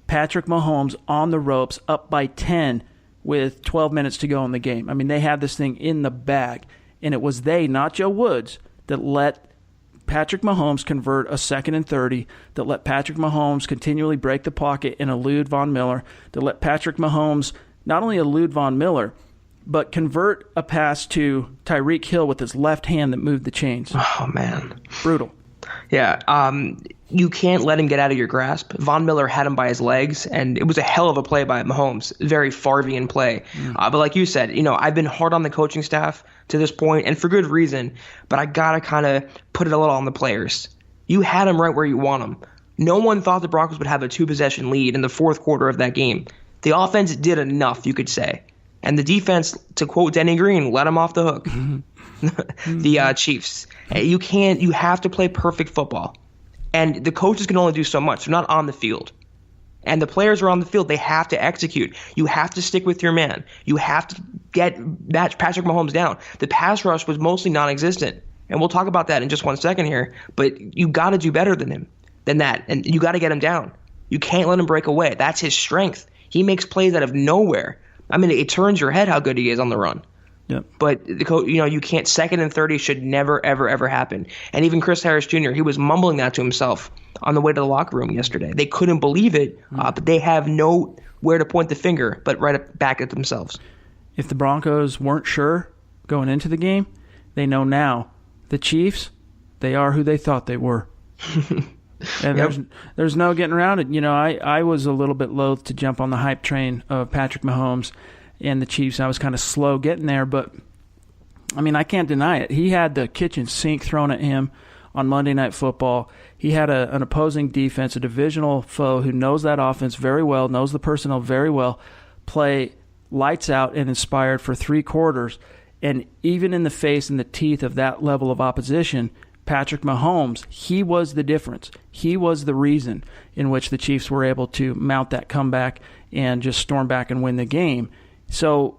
Patrick Mahomes on the ropes, up by 10 with 12 minutes to go in the game. I mean, they had this thing in the bag, and it was they, not Joe Woods, that let Patrick Mahomes convert a 2nd and 30, that let Patrick Mahomes continually break the pocket and elude Von Miller, that let Patrick Mahomes not only elude Von Miller, but convert a pass to Tyreek Hill with his left hand that moved the chains. Oh, man. Brutal. Yeah, you can't let him get out of your grasp. Von Miller had him by his legs, and it was a hell of a play by Mahomes. Very Favrean play. But like you said, I've been hard on the coaching staff to this point, and for good reason, but I got to kind of put it a little on the players. You had him right where you want him. No one thought the Broncos would have a 2-possession lead in the fourth quarter of that game. The offense did enough, you could say. And the defense, to quote Denny Green, let him off the hook. The Chiefs. You have to play perfect football. And the coaches can only do so much. They're not on the field. And the players are on the field. They have to execute. You have to stick with your man. You have to match Patrick Mahomes down. The pass rush was mostly non-existent. And we'll talk about that in just 1 second here. But you got to do better than that. And you got to get him down. You can't let him break away. That's his strength. He makes plays out of nowhere. I mean, it turns your head how good he is on the run. Yep. But you can't. 2nd and 30 should never, ever, ever happen. And even Chris Harris Jr., he was mumbling that to himself on the way to the locker room yesterday. They couldn't believe it, but they have nowhere to point the finger but right back at themselves. If the Broncos weren't sure going into the game, they know now. The Chiefs, they are who they thought they were. And there's no getting around it. I was a little bit loath to jump on the hype train of Patrick Mahomes and the Chiefs. I was kind of slow getting there, but I can't deny it. He had the kitchen sink thrown at him on Monday Night Football. He had an opposing defense, a divisional foe who knows that offense very well, knows the personnel very well, play lights out and inspired for 3 quarters. And even in the face and the teeth of that level of opposition, Patrick Mahomes, he was the difference. He was the reason in which the Chiefs were able to mount that comeback and just storm back and win the game. So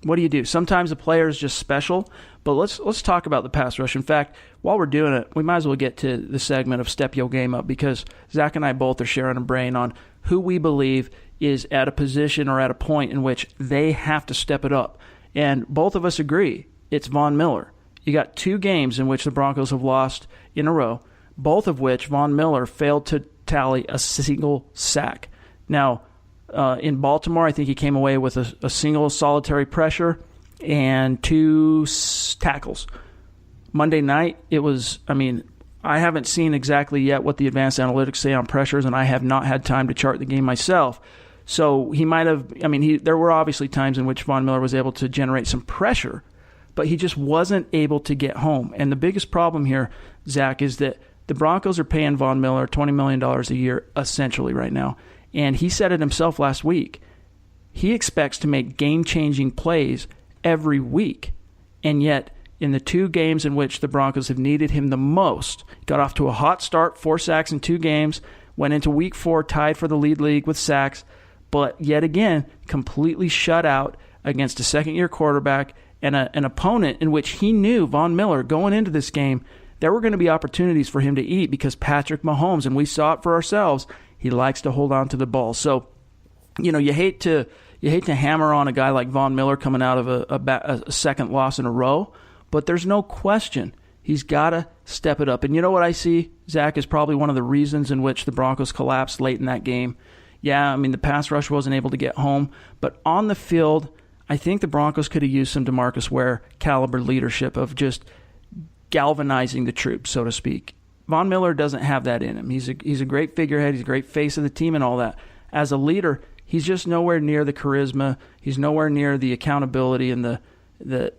what do? Sometimes a player is just special, but let's talk about the pass rush. In fact, while we're doing it, we might as well get to the segment of Step Your Game Up, because Zach and I both are sharing a brain on who we believe is at a position or at a point in which they have to step it up. And both of us agree it's Von Miller. You got 2 games in which the Broncos have lost in a row, both of which Von Miller failed to tally a single sack. Now, in Baltimore, I think he came away with a single solitary pressure and 2 tackles. Monday night, it was, I haven't seen exactly yet what the advanced analytics say on pressures, and I have not had time to chart the game myself. So he might have, there were obviously times in which Von Miller was able to generate some pressure, but he just wasn't able to get home. And the biggest problem here, Zach, is that the Broncos are paying Von Miller $20 million a year essentially right now. And he said it himself last week. He expects to make game-changing plays every week. And yet, in the 2 games in which the Broncos have needed him the most, got off to a hot start, 4 sacks in 2 games, went into week 4 tied for the league with sacks, but yet again, completely shut out against a second-year quarterback and an opponent in which he knew, Von Miller, going into this game, there were going to be opportunities for him to eat because Patrick Mahomes, and we saw it for ourselves, he likes to hold on to the ball. So, you hate to hammer on a guy like Von Miller coming out of a second loss in a row, but there's no question he's got to step it up. And you know what I see, Zach, is probably one of the reasons in which the Broncos collapsed late in that game. Yeah, the pass rush wasn't able to get home, but on the field, I think the Broncos could have used some DeMarcus Ware caliber leadership of just galvanizing the troops, so to speak. Von Miller doesn't have that in him. He's a great figurehead. He's a great face of the team and all that. As a leader, he's just nowhere near the charisma. He's nowhere near the accountability and the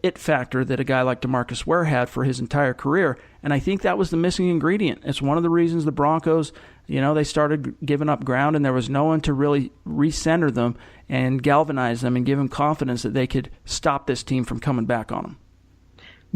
it factor that a guy like DeMarcus Ware had for his entire career. And I think that was the missing ingredient. It's one of the reasons the Broncos, they started giving up ground and there was no one to really recenter them and galvanize them and give them confidence that they could stop this team from coming back on them.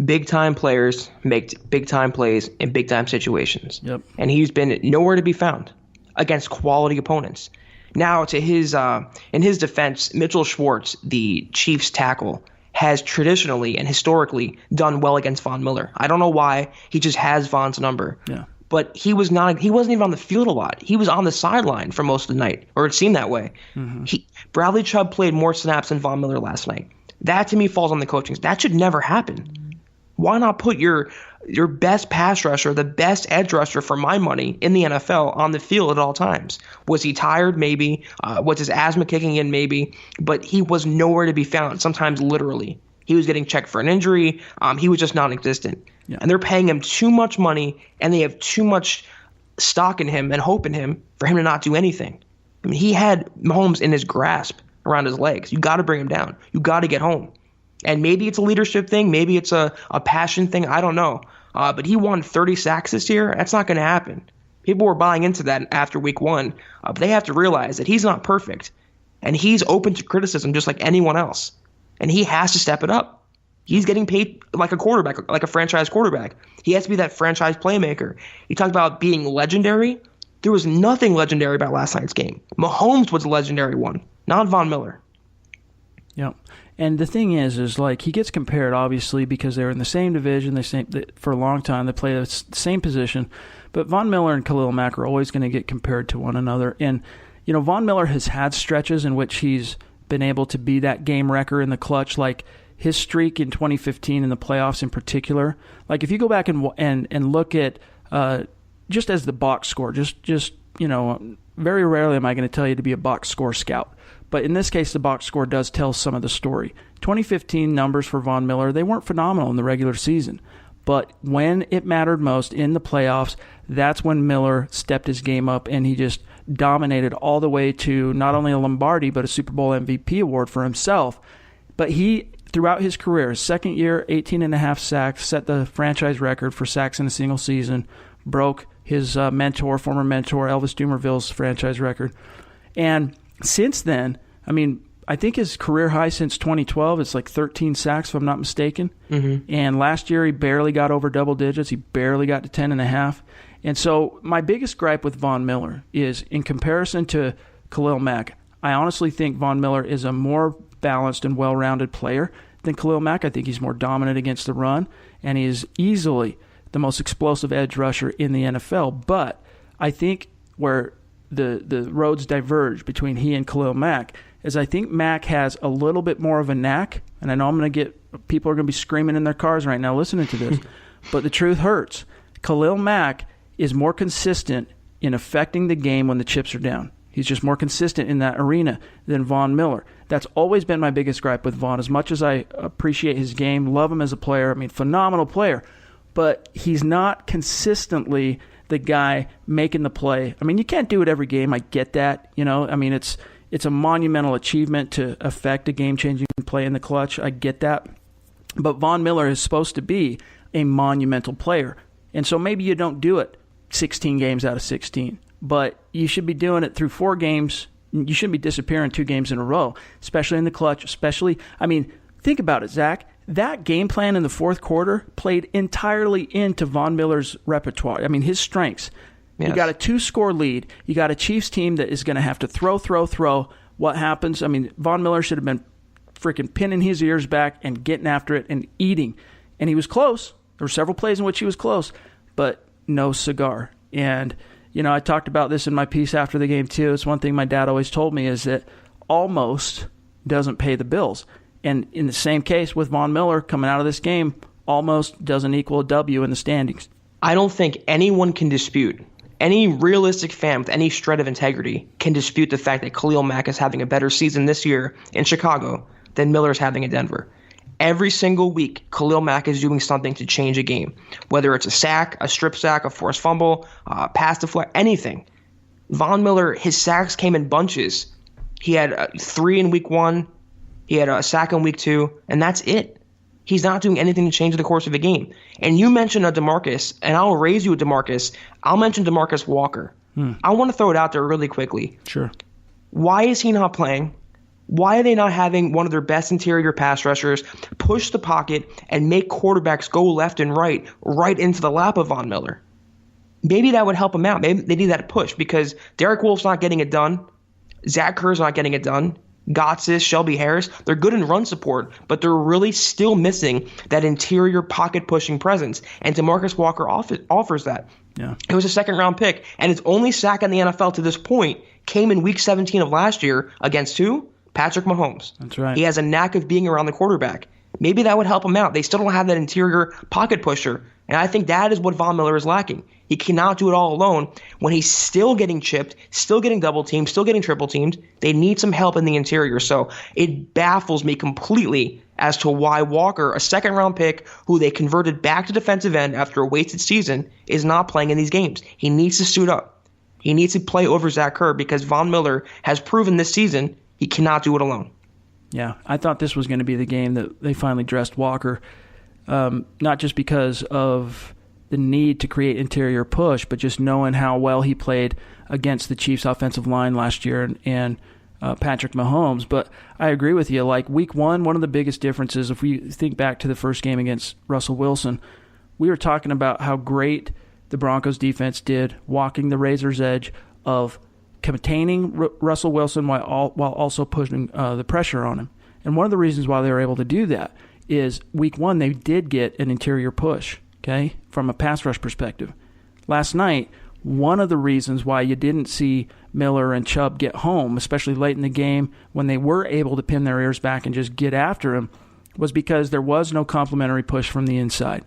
Big-time players make big-time plays in big-time situations. Yep. And he's been nowhere to be found against quality opponents. Now, to in his defense, Mitchell Schwartz, the Chiefs tackle, has traditionally and historically done well against Von Miller. I don't know why. He just has Von's number. Yeah. But he wasn't even on the field a lot. He was on the sideline for most of the night, or it seemed that way. Mm-hmm. Bradley Chubb played more snaps than Von Miller last night. That, to me, falls on the coaching. That should never happen. Why not put your your best pass rusher, the best edge rusher for my money in the NFL on the field at all times. Was he tired? Maybe. Was his asthma kicking in? Maybe. But he was nowhere to be found, sometimes literally. He was getting checked for an injury. He was just non-existent. Yeah. And they're paying him too much money, and they have too much stock in him and hope in him for him to not do anything. I mean, he had Mahomes in his grasp around his legs. You got to bring him down. You got to get home. And maybe it's a leadership thing. Maybe it's a passion thing. I don't know. But he won 30 sacks this year. That's not going to happen. People were buying into that after week 1. But they have to realize that he's not perfect. And he's open to criticism just like anyone else. And he has to step it up. He's getting paid like a quarterback, like a franchise quarterback. He has to be that franchise playmaker. You talk about being legendary. There was nothing legendary about last night's game. Mahomes was the legendary one, not Von Miller. Yep. And the thing is like he gets compared obviously because they're in the same division. For a long time they play the same position, but Von Miller and Khalil Mack are always going to get compared to one another. And Von Miller has had stretches in which he's been able to be that game wrecker in the clutch, like his streak in 2015 in the playoffs in particular. Like if you go back and look at just as the box score, just very rarely am I going to tell you to be a box score scout. But in this case, the box score does tell some of the story. 2015 numbers for Von Miller, they weren't phenomenal in the regular season. But when it mattered most in the playoffs, that's when Miller stepped his game up and he just dominated all the way to not only a Lombardi, but a Super Bowl MVP award for himself. But he, throughout his career, his second year, 18.5 sacks, set the franchise record for sacks in a single season, broke his former mentor, Elvis Dumerville's franchise record. And since then, I mean, I think his career high since 2012 is like 13 sacks, if I'm not mistaken. Mm-hmm. And last year, he barely got over double digits. He barely got to 10.5. And so my biggest gripe with Von Miller is in comparison to Khalil Mack, I honestly think Von Miller is a more balanced and well-rounded player than Khalil Mack. I think he's more dominant against the run, and he is easily the most explosive edge rusher in the NFL. But I think where the roads diverge between he and Khalil Mack is I think Mack has a little bit more of a knack, and I know people are going to be screaming in their cars right now listening to this, but the truth hurts. Khalil Mack is more consistent in affecting the game when the chips are down. He's just more consistent in that arena than Von Miller. That's always been my biggest gripe with Von. As much as I appreciate his game, love him as a player, I mean, phenomenal player, but he's not consistently the guy making the play. I mean, you can't do it every game. I get that. I mean, it's a monumental achievement to affect a game-changing play in the clutch. I get that. But Von Miller is supposed to be a monumental player. And so maybe you don't do it 16 games out of 16. But you should be doing it through 4 games. You shouldn't be disappearing 2 games in a row, especially in the clutch. Think about it, Zach. That game plan in the fourth quarter played entirely into Von Miller's repertoire. I mean, his strengths. Yes. You got a 2-score lead. You got a Chiefs team that is going to have to throw. What happens? I mean, Von Miller should have been freaking pinning his ears back and getting after it and eating. And he was close. There were several plays in which he was close, but no cigar. And, I talked about this in my piece after the game, too. It's one thing my dad always told me is that almost doesn't pay the bills. And in the same case with Von Miller coming out of this game, almost doesn't equal a W in the standings. I don't think anyone can dispute, any realistic fan with any shred of integrity can dispute the fact that Khalil Mack is having a better season this year in Chicago than Miller's having in Denver. Every single week, Khalil Mack is doing something to change a game, whether it's a sack, a strip sack, a forced fumble, pass deflect, anything. Von Miller, his sacks came in bunches. He had 3 in week 1. He had a sack in week 2, and that's it. He's not doing anything to change the course of the game. And you mentioned a DeMarcus, and I'll raise you a DeMarcus. I'll mention DeMarcus Walker. I want to throw it out there really quickly. Sure. Why is he not playing? Why are they not having one of their best interior pass rushers push the pocket and make quarterbacks go left and right into the lap of Von Miller? Maybe that would help him out. Maybe they need that push because Derek Wolfe's not getting it done. Zach Kerr's not getting it done. Gotsis, Shelby Harris, they're good in run support, but they're really still missing that interior pocket-pushing presence, and DeMarcus Walker offers that. Yeah. It was a second-round pick, and his only sack in the NFL to this point came in Week 17 of last year against who? Patrick Mahomes. That's right. He has a knack of being around the quarterback. maybe that would help them out. They still don't have that interior pocket pusher. And I think that is what Von Miller is lacking. He cannot do it all alone when he's still getting chipped, still getting double teamed, still getting triple teamed. They need some help in the interior. So it baffles me completely as to why Walker, a second-round pick who they converted back to defensive end after a wasted season, is not playing in these games. He needs to suit up. He needs to play over Zach Kerr because Von Miller has proven this season he cannot do it alone. Yeah, I thought this was going to be the game that they finally dressed Walker, not just because of the need to create interior push, but just knowing how well he played against the Chiefs' offensive line last year and Patrick Mahomes. But I agree with you. Like week one of the biggest differences, if we think back to the first game against Russell Wilson, we were talking about how great the Broncos defense did walking the razor's edge of containing Russell Wilson while also pushing the pressure on him. And one of the reasons why they were able to do that is week one they did get an interior push, okay, from a pass rush perspective. Last night, one of the reasons why you didn't see Miller and Chubb get home, especially late in the game when they were able to pin their ears back and just get after him, was because there was no complimentary push from the inside.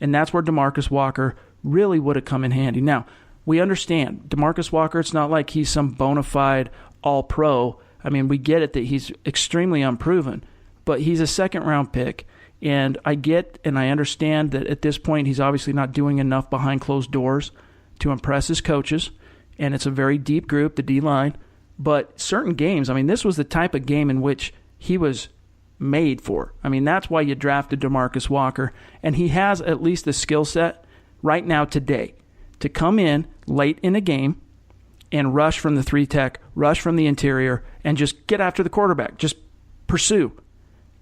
And that's where DeMarcus Walker really would have come in handy. Now, we understand DeMarcus Walker, it's not like he's some bona fide all-pro. I mean, we get it that he's extremely unproven, but he's a second-round pick. And I get and I understand that at this point he's obviously not doing enough behind closed doors to impress his coaches, and it's a very deep group, the D-line. But certain games, I mean, this was the type of game in which he was made for. I mean, that's why you drafted DeMarcus Walker, and he has at least the skill set right now today to come in late in a game and rush from the three-tech, rush from the interior, and just get after the quarterback, just pursue.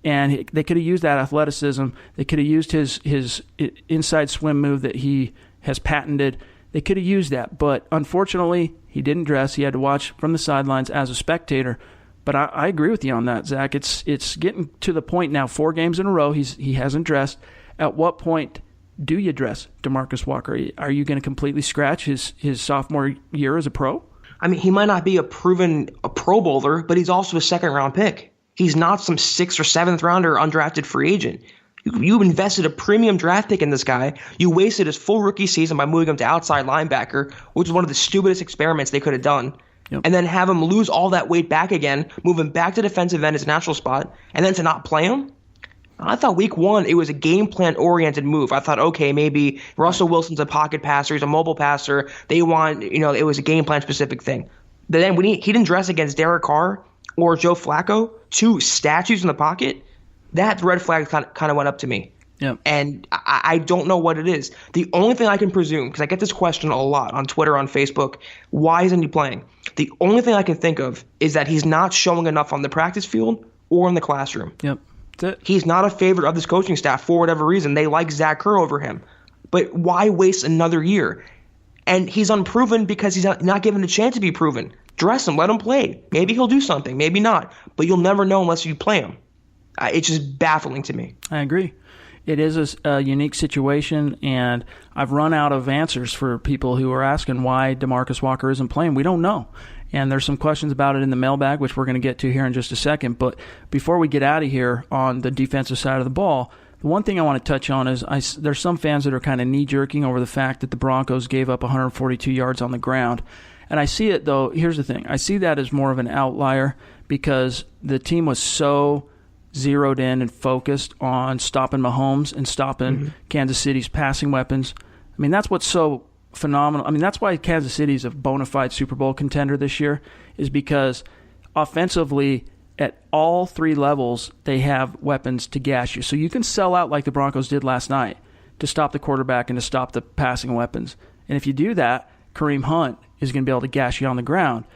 And they could have used that athleticism. They could have used his inside swim move that he has patented. They could have used that, but unfortunately, he didn't dress. He had to watch from the sidelines as a spectator. But I agree with you on that, Zach. It's getting to the point now, 4 games in a row, he hasn't dressed. At what point do you dress DeMarcus Walker? Are you going to completely scratch his sophomore year as a pro? I mean, he might not be a proven Pro Bowler, but he's also a second-round pick. He's not some 6th or 7th rounder undrafted free agent. You invested a premium draft pick in this guy. You wasted his full rookie season by moving him to outside linebacker, which is one of the stupidest experiments they could have done. Yep. And then have him lose all that weight back again, move him back to defensive end, his natural spot, and then to not play him? I thought week one, it was a game plan-oriented move. I thought, okay, maybe Russell Wilson's a pocket passer, he's a mobile passer. They want, it was a game plan-specific thing. But then when he didn't dress against Derek Carr or Joe Flacco, 2 statues in the pocket, that red flag kind of went up to me. Yep. And I don't know what it is. The only thing I can presume, because I get this question a lot on Twitter, on Facebook, why isn't he playing? The only thing I can think of is that he's not showing enough on the practice field or in the classroom. Yep. He's not a favorite of this coaching staff for whatever reason. They like Zach Kerr over him. But why waste another year? And he's unproven because he's not given a chance to be proven. Dress him, let him play. Maybe he'll do something, maybe not. But you'll never know unless you play him. It's just baffling to me. I agree. It is a unique situation, and I've run out of answers for people who are asking why DeMarcus Walker isn't playing. We don't know. And there's some questions about it in the mailbag, which we're going to get to here in just a second. But before we get out of here on the defensive side of the ball, the one thing I want to touch on is there's some fans that are kind of knee-jerking over the fact that the Broncos gave up 142 yards on the ground. And I see it, though, here's the thing. I see that as more of an outlier because the team was so zeroed in and focused on stopping Mahomes and stopping Kansas City's passing weapons. I mean, that's what's so phenomenal. I mean, that's why Kansas City's a bona fide Super Bowl contender this year, is because offensively at all 3 levels they have weapons to gash you. So you can sell out like the Broncos did last night to stop the quarterback and to stop the passing weapons. And if you do that, Kareem Hunt is going to be able to gash you on the ground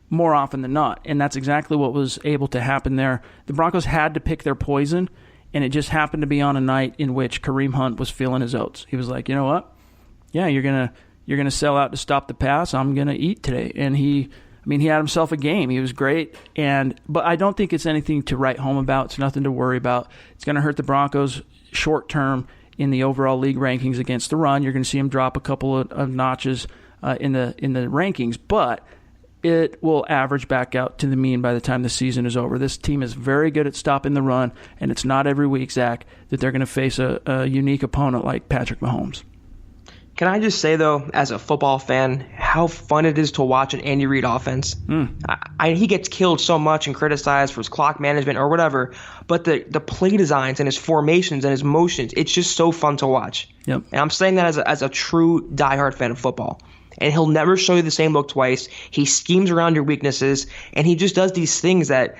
more often than not. And that's exactly what was able to happen there. The Broncos had to pick their poison, and it just happened to be on a night in which Kareem Hunt was feeling his oats. He was like, you know what? Yeah, you're gonna sell out to stop the pass. I'm gonna eat today. And he had himself a game. He was great. But I don't think it's anything to write home about. It's nothing to worry about. It's going to hurt the Broncos short term in the overall league rankings against the run. You're going to see him drop a couple of notches in the rankings. But it will average back out to the mean by the time the season is over. This team is very good at stopping the run, and it's not every week, Zach, that they're going to face a unique opponent like Patrick Mahomes. Can I just say, though, as a football fan, how fun it is to watch an Andy Reid offense? He gets killed so much and criticized for his clock management or whatever, but the play designs and his formations and his motions, it's just so fun to watch. Yep. And I'm saying that as a true diehard fan of football. And he'll never show you the same look twice. He schemes around your weaknesses, and he just does these things that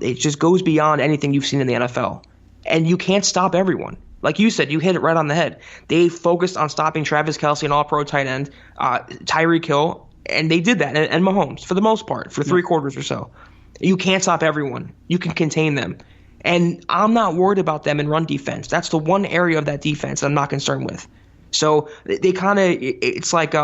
it just goes beyond anything you've seen in the NFL. And you can't stop everyone. Like you said, you hit it right on the head. They focused on stopping Travis Kelce, an all-pro tight end, Tyreek Hill, and they did that, and Mahomes, for the most part, for three quarters or so. You can't stop everyone. You can contain them. And I'm not worried about them in run defense. That's the one area of that defense I'm not concerned with. So they kind of – it's like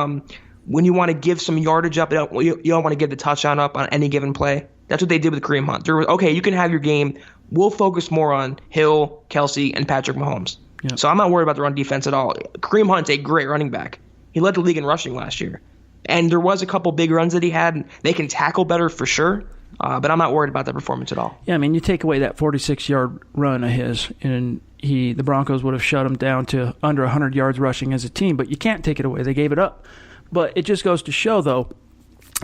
when you want to give some yardage up, you don't want to give the touchdown up on any given play. That's what they did with Kareem Hunt. Okay, you can have your game. We'll focus more on Hill, Kelce, and Patrick Mahomes. Yep. So I'm not worried about the run defense at all. Kareem Hunt's a great running back. He led the league in rushing last year. And there was a couple big runs that he had. And they can tackle better for sure, but I'm not worried about that performance at all. Yeah, I mean, you take away that 46-yard run of his, and the Broncos would have shut him down to under 100 yards rushing as a team, but you can't take it away. They gave it up. But it just goes to show, though,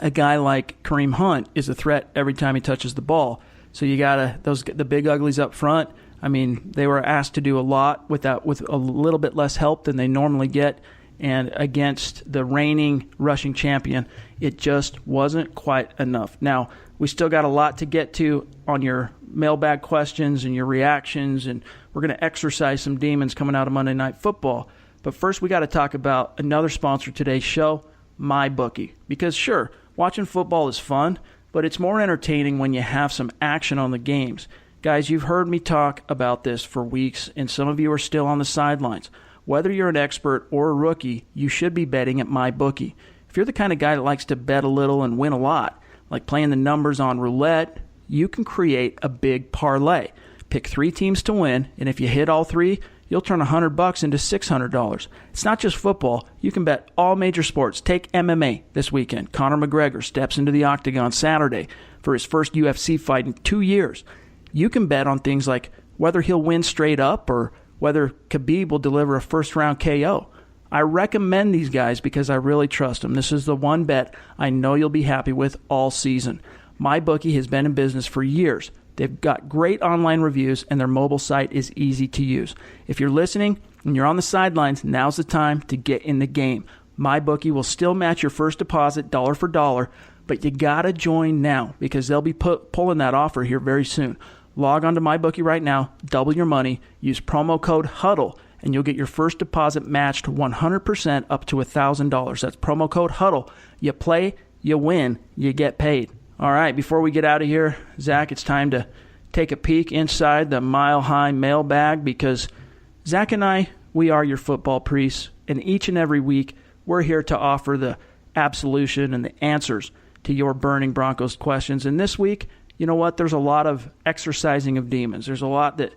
a guy like Kareem Hunt is a threat every time he touches the ball. So you got the big uglies up front. I mean, they were asked to do a lot with a little bit less help than they normally get. And against the reigning rushing champion, it just wasn't quite enough. Now, we still got a lot to get to on your mailbag questions and your reactions, and we're going to exercise some demons coming out of Monday Night Football. But first, we got to talk about another sponsor of today's show, MyBookie. Because sure, watching football is fun, but it's more entertaining when you have some action on the games. Guys, you've heard me talk about this for weeks, and some of you are still on the sidelines. Whether you're an expert or a rookie, you should be betting at MyBookie. If you're the kind of guy that likes to bet a little and win a lot, like playing the numbers on roulette, you can create a big parlay. Pick 3 teams to win, and if you hit all 3, you'll turn $100 into $600. It's not just football. You can bet all major sports. Take MMA this weekend. Conor McGregor steps into the octagon Saturday for his first UFC fight in 2 years. You can bet on things like whether he'll win straight up or whether Khabib will deliver a first-round KO. I recommend these guys because I really trust them. This is the one bet I know you'll be happy with all season. MyBookie has been in business for years. They've got great online reviews, and their mobile site is easy to use. If you're listening and you're on the sidelines, now's the time to get in the game. MyBookie will still match your first deposit dollar for dollar, but you got to join now because they'll be pulling that offer here very soon. Log on to MyBookie right now, double your money, use promo code HUDDLE, and you'll get your first deposit matched 100% up to $1,000. That's promo code HUDDLE. You play, you win, you get paid. All right, before we get out of here, Zach, it's time to take a peek inside the Mile High mailbag because Zach and I, we are your football priests, and each and every week we're here to offer the absolution and the answers to your burning Broncos questions. And this week, you know what? There's a lot of exercising of demons. There's a lot that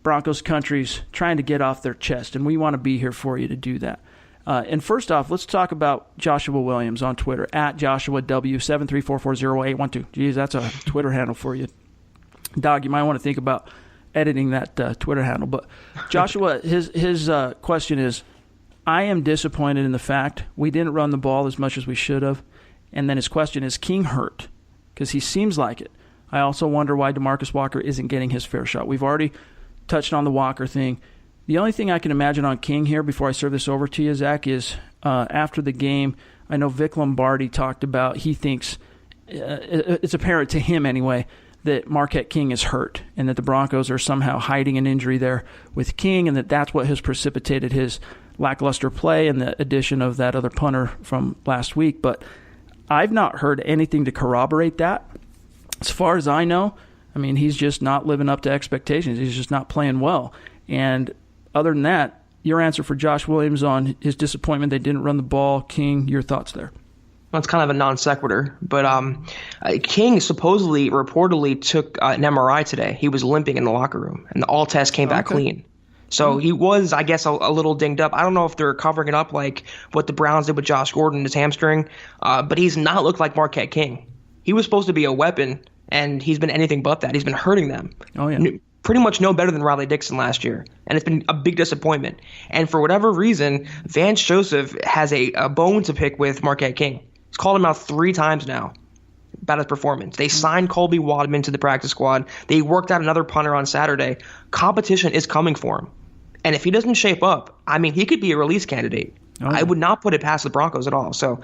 Broncos country's trying to get off their chest, and we want to be here for you to do that. And first off, let's talk about Joshua Williams on Twitter, at JoshuaW734400812. Geez, that's a Twitter handle for you. Dog, you might want to think about editing that Twitter handle. But Joshua, his question is, I am disappointed in the fact we didn't run the ball as much as we should have. And then his question is, King hurt? Because he seems like it. I also wonder why DeMarcus Walker isn't getting his fair shot. We've already touched on the Walker thing. The only thing I can imagine on King here before I serve this over to you, Zach, is after the game, I know Vic Lombardi talked about he thinks, it's apparent to him anyway, that Marquette King is hurt and that the Broncos are somehow hiding an injury there with King and that's what has precipitated his lackluster play and the addition of that other punter from last week. But I've not heard anything to corroborate that. As far as I know, I mean, he's just not living up to expectations. He's just not playing well. And other than that, your answer for Josh Williams on his disappointment they didn't run the ball, King, your thoughts there? Well, it's kind of a non sequitur, but King reportedly took an MRI today. He was limping in the locker room, and all tests came back clean. So he was, I guess, a little dinged up. I don't know if they're covering it up like what the Browns did with Josh Gordon, his hamstring, but he's not looked like Marquette King. He was supposed to be a weapon, and he's been anything but that. He's been hurting them. Oh, yeah. Pretty much no better than Riley Dixon last year, and it's been a big disappointment. And for whatever reason, Vance Joseph has a bone to pick with Marquette King. He's called him out 3 times now about his performance. They signed Colby Wadman to the practice squad. They worked out another punter on Saturday. Competition is coming for him. And if he doesn't shape up, I mean, he could be a release candidate. Oh. I would not put it past the Broncos at all. So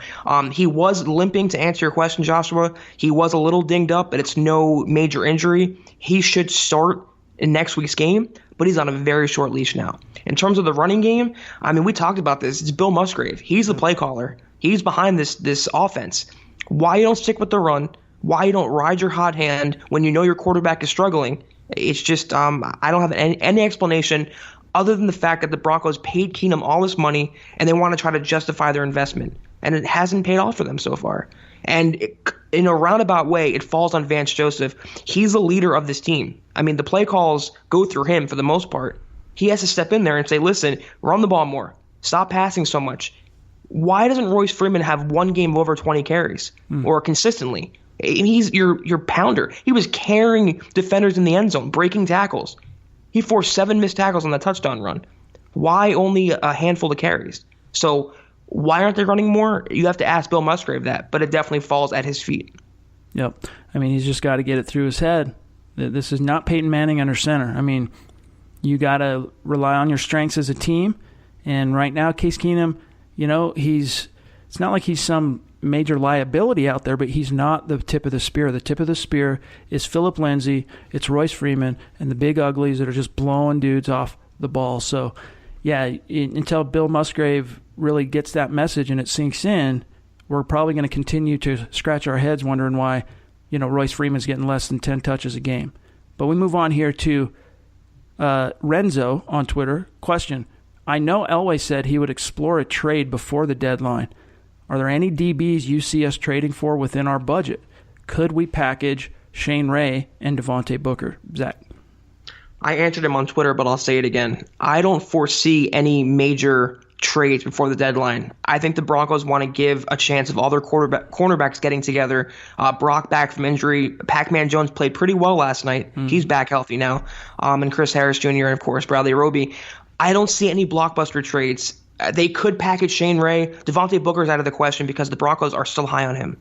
he was limping, to answer your question, Joshua. He was a little dinged up, but it's no major injury. He should start in next week's game, but he's on a very short leash now. In terms of the running game, I mean, we talked about this. It's Bill Musgrave. He's the play caller. He's behind this offense. Why you don't stick with the run? Why you don't ride your hot hand when you know your quarterback is struggling? It's just I don't have any explanation other than the fact that the Broncos paid Keenum all this money and they want to try to justify their investment. And it hasn't paid off for them so far. And in a roundabout way, it falls on Vance Joseph. He's the leader of this team. I mean, the play calls go through him for the most part. He has to step in there and say, listen, run the ball more. Stop passing so much. Why doesn't Royce Freeman have one game of over 20 carries or consistently? He's your pounder. He was carrying defenders in the end zone, breaking tackles. He forced 7 missed tackles on the touchdown run. Why only a handful of carries? So why aren't they running more? You have to ask Bill Musgrave that, but it definitely falls at his feet. Yep. I mean, he's just got to get it through his head. This is not Peyton Manning under center. I mean, you got to rely on your strengths as a team. And right now, Case Keenum, it's not like he's some major liability out there, but he's not the tip of the spear. The tip of the spear is Phillip Lindsay, it's Royce Freeman, and the big uglies that are just blowing dudes off the ball. So, yeah, until Bill Musgrave really gets that message and it sinks in, we're probably going to continue to scratch our heads wondering why, Royce Freeman's getting less than 10 touches a game. But we move on here to Renzo on Twitter. Question: I know Elway said he would explore a trade before the deadline. Are there any DBs you see us trading for within our budget? Could we package Shane Ray and Devontae Booker? Zach? I answered him on Twitter, but I'll say it again. I don't foresee any major trades before the deadline. I think the Broncos want to give a chance of all their cornerbacks getting together. Brock back from injury. Pac-Man Jones played pretty well last night. He's back healthy now. And Chris Harris Jr. and, of course, Bradley Roby. I don't see any blockbuster trades. They could package Shane Ray. Devontae Booker's out of the question because the Broncos are still high on him.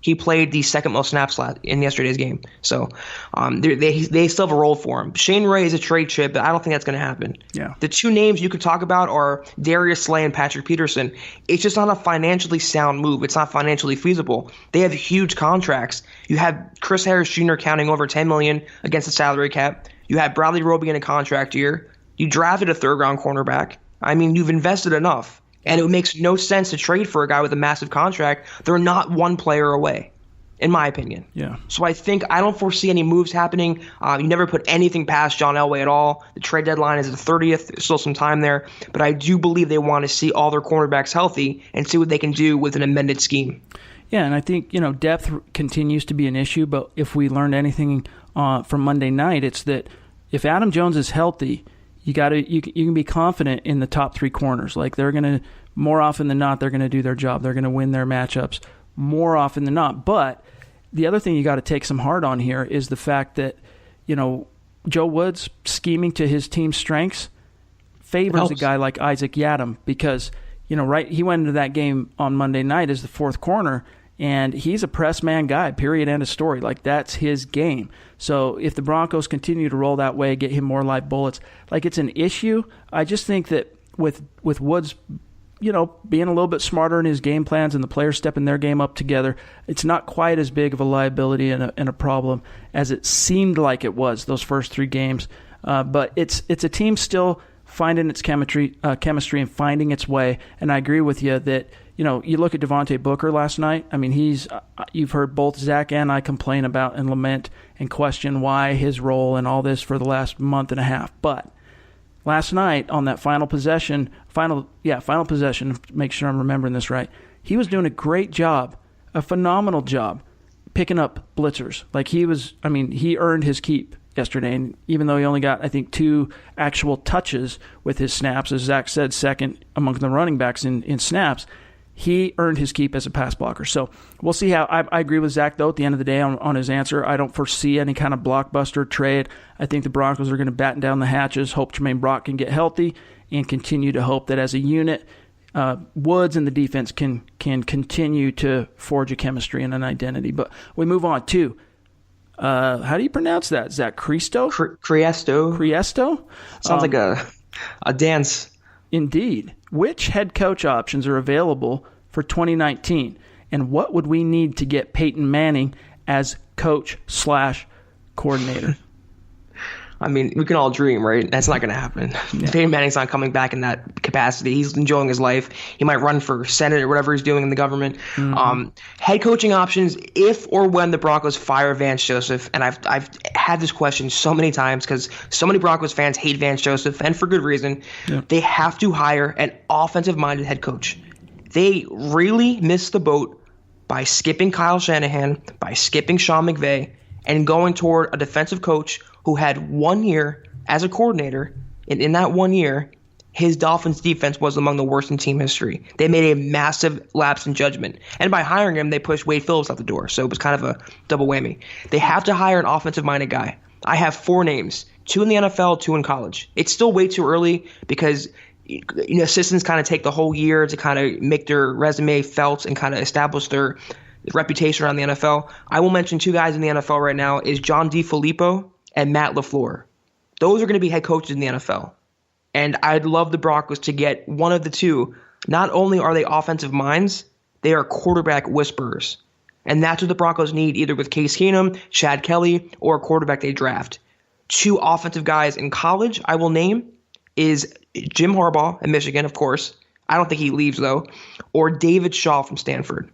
He played the second most snaps in yesterday's game. So they still have a role for him. Shane Ray is a trade chip, but I don't think that's going to happen. Yeah. The 2 names you could talk about are Darius Slay and Patrick Peterson. It's just not a financially sound move. It's not financially feasible. They have huge contracts. You have Chris Harris Jr. counting over $10 million against the salary cap. You have Bradley Roby in a contract year. You drafted a 3rd-round cornerback. I mean, you've invested enough. And it makes no sense to trade for a guy with a massive contract. They're not one player away, in my opinion. Yeah. So I don't foresee any moves happening. You never put anything past John Elway at all. The trade deadline is the 30th. There's still some time there. But I do believe they want to see all their cornerbacks healthy and see what they can do with an amended scheme. Yeah, and I think, depth continues to be an issue. But if we learned anything from Monday night, it's that if Adam Jones is healthy, you can be confident in the top 3 corners. Like, they're going to, more often than not, they're going to do their job. They're going to win their matchups more often than not. But the other thing you got to take some heart on here is the fact that, Joe Woods scheming to his team's strengths favors a guy like Isaac Yiadom because, he went into that game on Monday night as the 4th corner, and he's a press man guy, period, end of story. Like, that's his game. So if the Broncos continue to roll that way, get him more live bullets, like, it's an issue. I just think that with Woods, being a little bit smarter in his game plans and the players stepping their game up together, it's not quite as big of a liability and a problem as it seemed like it was those first 3 games. But it's a team still finding its chemistry and finding its way. And I agree with you that, you look at Devontae Booker last night. I mean, you've heard both Zach and I complain about and lament and question why his role and all this for the last month and a half. But last night on that final possession, make sure I'm remembering this right, he was doing a great job, a phenomenal job, picking up blitzers. Like, he earned his keep yesterday. And even though he only got, I think, 2 actual touches with his snaps, as Zach said, second among the running backs in snaps, he earned his keep as a pass blocker. So we'll see how. I agree with Zach, though, at the end of the day on his answer. I don't foresee any kind of blockbuster trade. I think the Broncos are going to batten down the hatches, hope Jermaine Brock can get healthy, and continue to hope that as a unit, Woods and the defense can continue to forge a chemistry and an identity. But we move on to, how do you pronounce that? Is that Cristo? Criesto. Criesto? Sounds like a dance. Indeed. Which head coach options are available for 2019? And what would we need to get Peyton Manning as coach/coordinator? I mean, we can all dream, right? That's not going to happen. Yeah. Peyton Manning's not coming back in that capacity. He's enjoying his life. He might run for Senate or whatever he's doing in the government. Mm-hmm. Head coaching options, if or when the Broncos fire Vance Joseph, and I've had this question so many times because so many Broncos fans hate Vance Joseph, and for good reason. Yeah. They have to hire an offensive-minded head coach. They really missed the boat by skipping Kyle Shanahan, by skipping Sean McVay, and going toward a defensive coach who had 1 year as a coordinator, and in that 1 year, his Dolphins defense was among the worst in team history. They made a massive lapse in judgment. And by hiring him, they pushed Wade Phillips out the door. So it was kind of a double whammy. They have to hire an offensive-minded guy. I have 4 names, 2 in the NFL, 2 in college. It's still way too early because assistants kind of take the whole year to kind of make their resume felt and kind of establish their reputation around the NFL. I will mention 2 guys in the NFL right now is John DeFilippo and Matt LaFleur. Those are going to be head coaches in the NFL. And I'd love the Broncos to get one of the 2. Not only are they offensive minds, they are quarterback whisperers. And that's what the Broncos need, either with Case Keenum, Chad Kelly, or a quarterback they draft. 2 offensive guys in college I will name is Jim Harbaugh at Michigan, of course. I don't think he leaves, though. Or David Shaw from Stanford.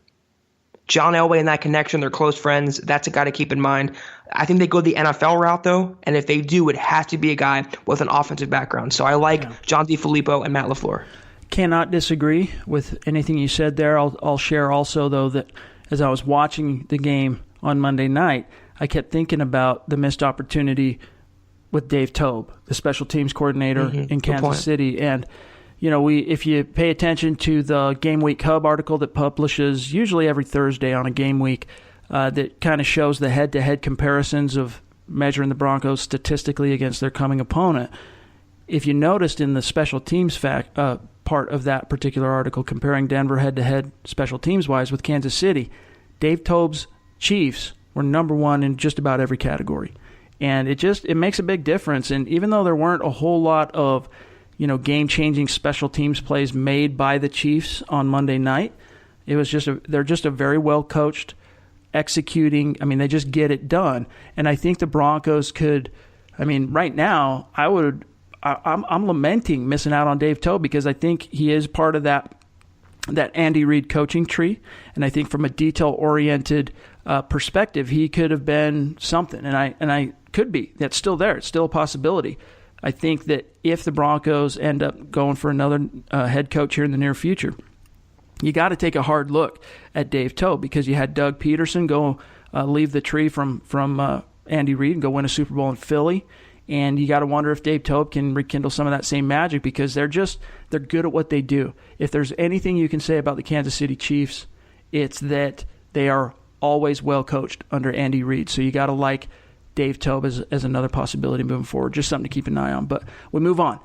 John Elway and that connection, they're close friends. That's a guy to keep in mind. I think they go the NFL route, though, and if they do, it has to be a guy with an offensive background. So I like John DeFilippo and Matt LaFleur. Cannot disagree with anything you said there. I'll share also, though, that as I was watching the game on Monday night, I kept thinking about the missed opportunity with Dave Toub, the special teams coordinator in Kansas City. And if you pay attention to the Game Week Hub article that publishes usually every Thursday on a game week that kind of shows the head-to-head comparisons of measuring the Broncos statistically against their coming opponent, if you noticed in the special teams part of that particular article comparing Denver head-to-head special teams-wise with Kansas City, Dave Toub's Chiefs were number 1 in just about every category. And it makes a big difference. And even though there weren't a whole lot of game-changing special teams plays made by the Chiefs on Monday night, it was they're just a very well-coached, executing. I mean, they just get it done. And I think the Broncos could. I mean, right now, I'm lamenting missing out on Dave Toub because I think he is part of that Andy Reid coaching tree, and I think from a detail-oriented perspective, he could have been something, and I could be. That's still there. It's still a possibility. I think that if the Broncos end up going for another head coach here in the near future, you got to take a hard look at Dave Toub because you had Doug Peterson go leave the tree from Andy Reid and go win a Super Bowl in Philly, and you got to wonder if Dave Toub can rekindle some of that same magic because they're good at what they do. If there's anything you can say about the Kansas City Chiefs, it's that they are always well coached under Andy Reid. So you got to like Dave Toub as another possibility moving forward. Just something to keep an eye on. But we move on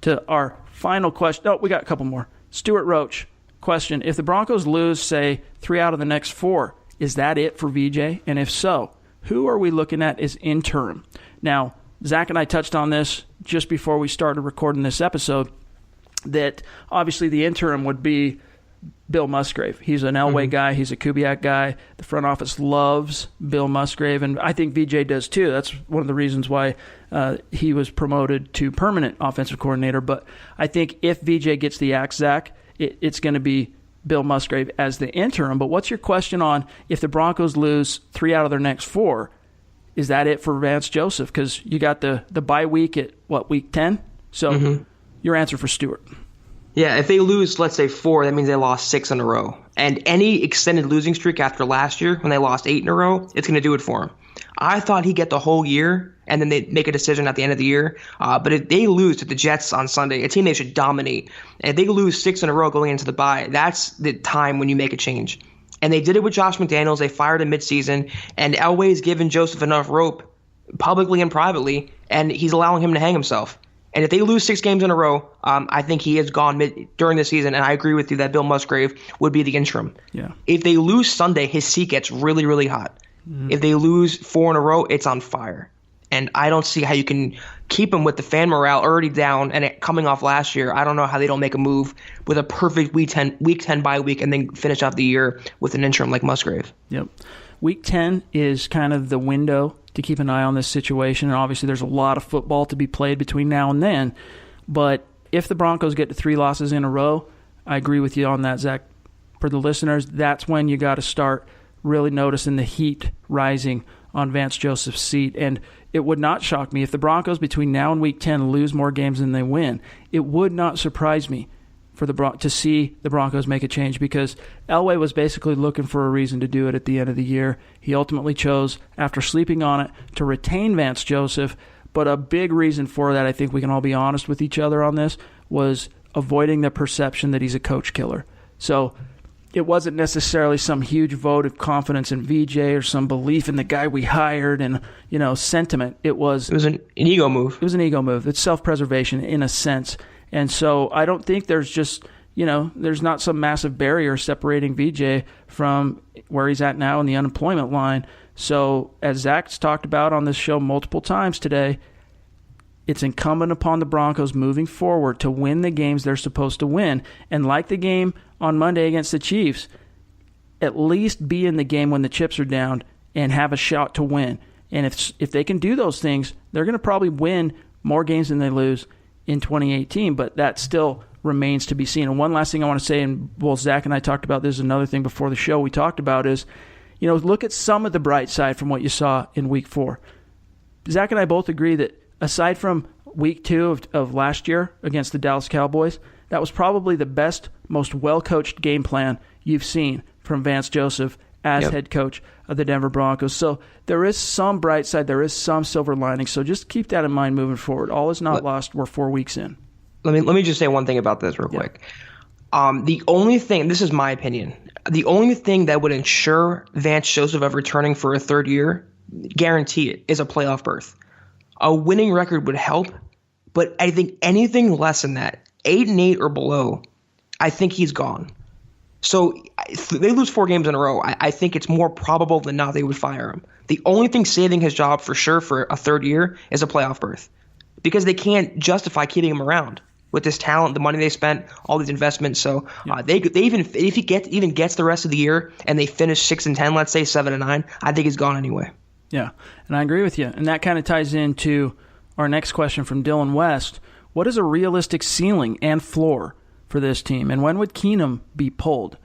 to our final question. Oh, we got a couple more. Stuart Roach, question. If the Broncos lose, say, 3 out of the next 4, is that it for VJ? And if so, who are we looking at as interim? Now, Zach and I touched on this just before we started recording this episode, that obviously the interim would be Bill Musgrave. He's an Elway guy. He's a Kubiak guy. The front office loves Bill Musgrave, and I think VJ does too. That's one of the reasons why he was promoted to permanent offensive coordinator. But I think if VJ gets the axe, Zach, it's going to be Bill Musgrave as the interim. But what's your question on if the Broncos lose 3 out of their next 4? Is that it for Vance Joseph? Because you got the bye week at, week 10? So your answer for Stuart. Yeah, if they lose, let's say 4, that means they lost 6 in a row. And any extended losing streak after last year, when they lost 8 in a row, it's going to do it for them. I thought he'd get the whole year, and then they'd make a decision at the end of the year. But if they lose to the Jets on Sunday, a team they should dominate, and if they lose 6 in a row going into the bye, that's the time when you make a change. And they did it with Josh McDaniels. They fired him midseason, and Elway's given Joseph enough rope publicly and privately, and he's allowing him to hang himself. And if they lose 6 games in a row, I think he is gone during the season. And I agree with you that Bill Musgrave would be the interim. Yeah. If they lose Sunday, his seat gets really, really hot. If they lose 4 in a row, it's on fire. And I don't see how you can keep him with the fan morale already down and it coming off last year. I don't know how they don't make a move with a perfect week 10 bye week and then finish off the year with an interim like Musgrave. Yep. Week 10 is kind of the window to keep an eye on this situation. And obviously there's a lot of football to be played between now and then. But if the Broncos get to 3 losses in a row, I agree with you on that, Zach. For the listeners, that's when you got to start really noticing the heat rising on Vance Joseph's seat. And it would not shock me if the Broncos between now and Week 10 lose more games than they win. It would not surprise me for to see the Broncos make a change, because Elway was basically looking for a reason to do it at the end of the year. He ultimately chose, after sleeping on it, to retain Vance Joseph. But a big reason for that, I think we can all be honest with each other on this, was avoiding the perception that he's a coach killer. So it wasn't necessarily some huge vote of confidence in VJ or some belief in the guy we hired and, sentiment. It was an ego move. It was an ego move. It's self-preservation in a sense. And so I don't think there's just, there's not some massive barrier separating VJ from where he's at now in the unemployment line. So as Zach's talked about on this show multiple times today, it's incumbent upon the Broncos moving forward to win the games they're supposed to win. And like the game on Monday against the Chiefs, at least be in the game when the chips are down and have a shot to win. And if they can do those things, they're going to probably win more games than they lose in 2018, but that still remains to be seen. And one last thing I want to say, and both Zach and I talked about this, another thing before the show we talked about is, look at some of the bright side from what you saw in Week 4. Zach and I both agree that aside from Week 2 of last year against the Dallas Cowboys, that was probably the best, most well-coached game plan you've seen from Vance Joseph as head coach of the Denver Broncos. So there is some bright side, there is some silver lining. So just keep that in mind moving forward. All is not lost. We're 4 weeks in. Let me just say one thing about this real quick. The only thing, this is my opinion, the only thing that would ensure Vance Joseph of returning for a third year, guarantee it, is a playoff berth. A winning record would help, but I think anything less than that, 8-8 or below, I think he's gone. So if they lose 4 games in a row, I think it's more probable than not they would fire him. The only thing saving his job for sure for a third year is a playoff berth, because they can't justify keeping him around with this talent, the money they spent, all these investments. So they even if he gets the rest of the year and they finish 6-10, let's say 7-9, I think he's gone anyway. Yeah, and I agree with you. And that kind of ties into our next question from Dylan West. What is a realistic ceiling and floor for this team? And when would Keenum be pulled?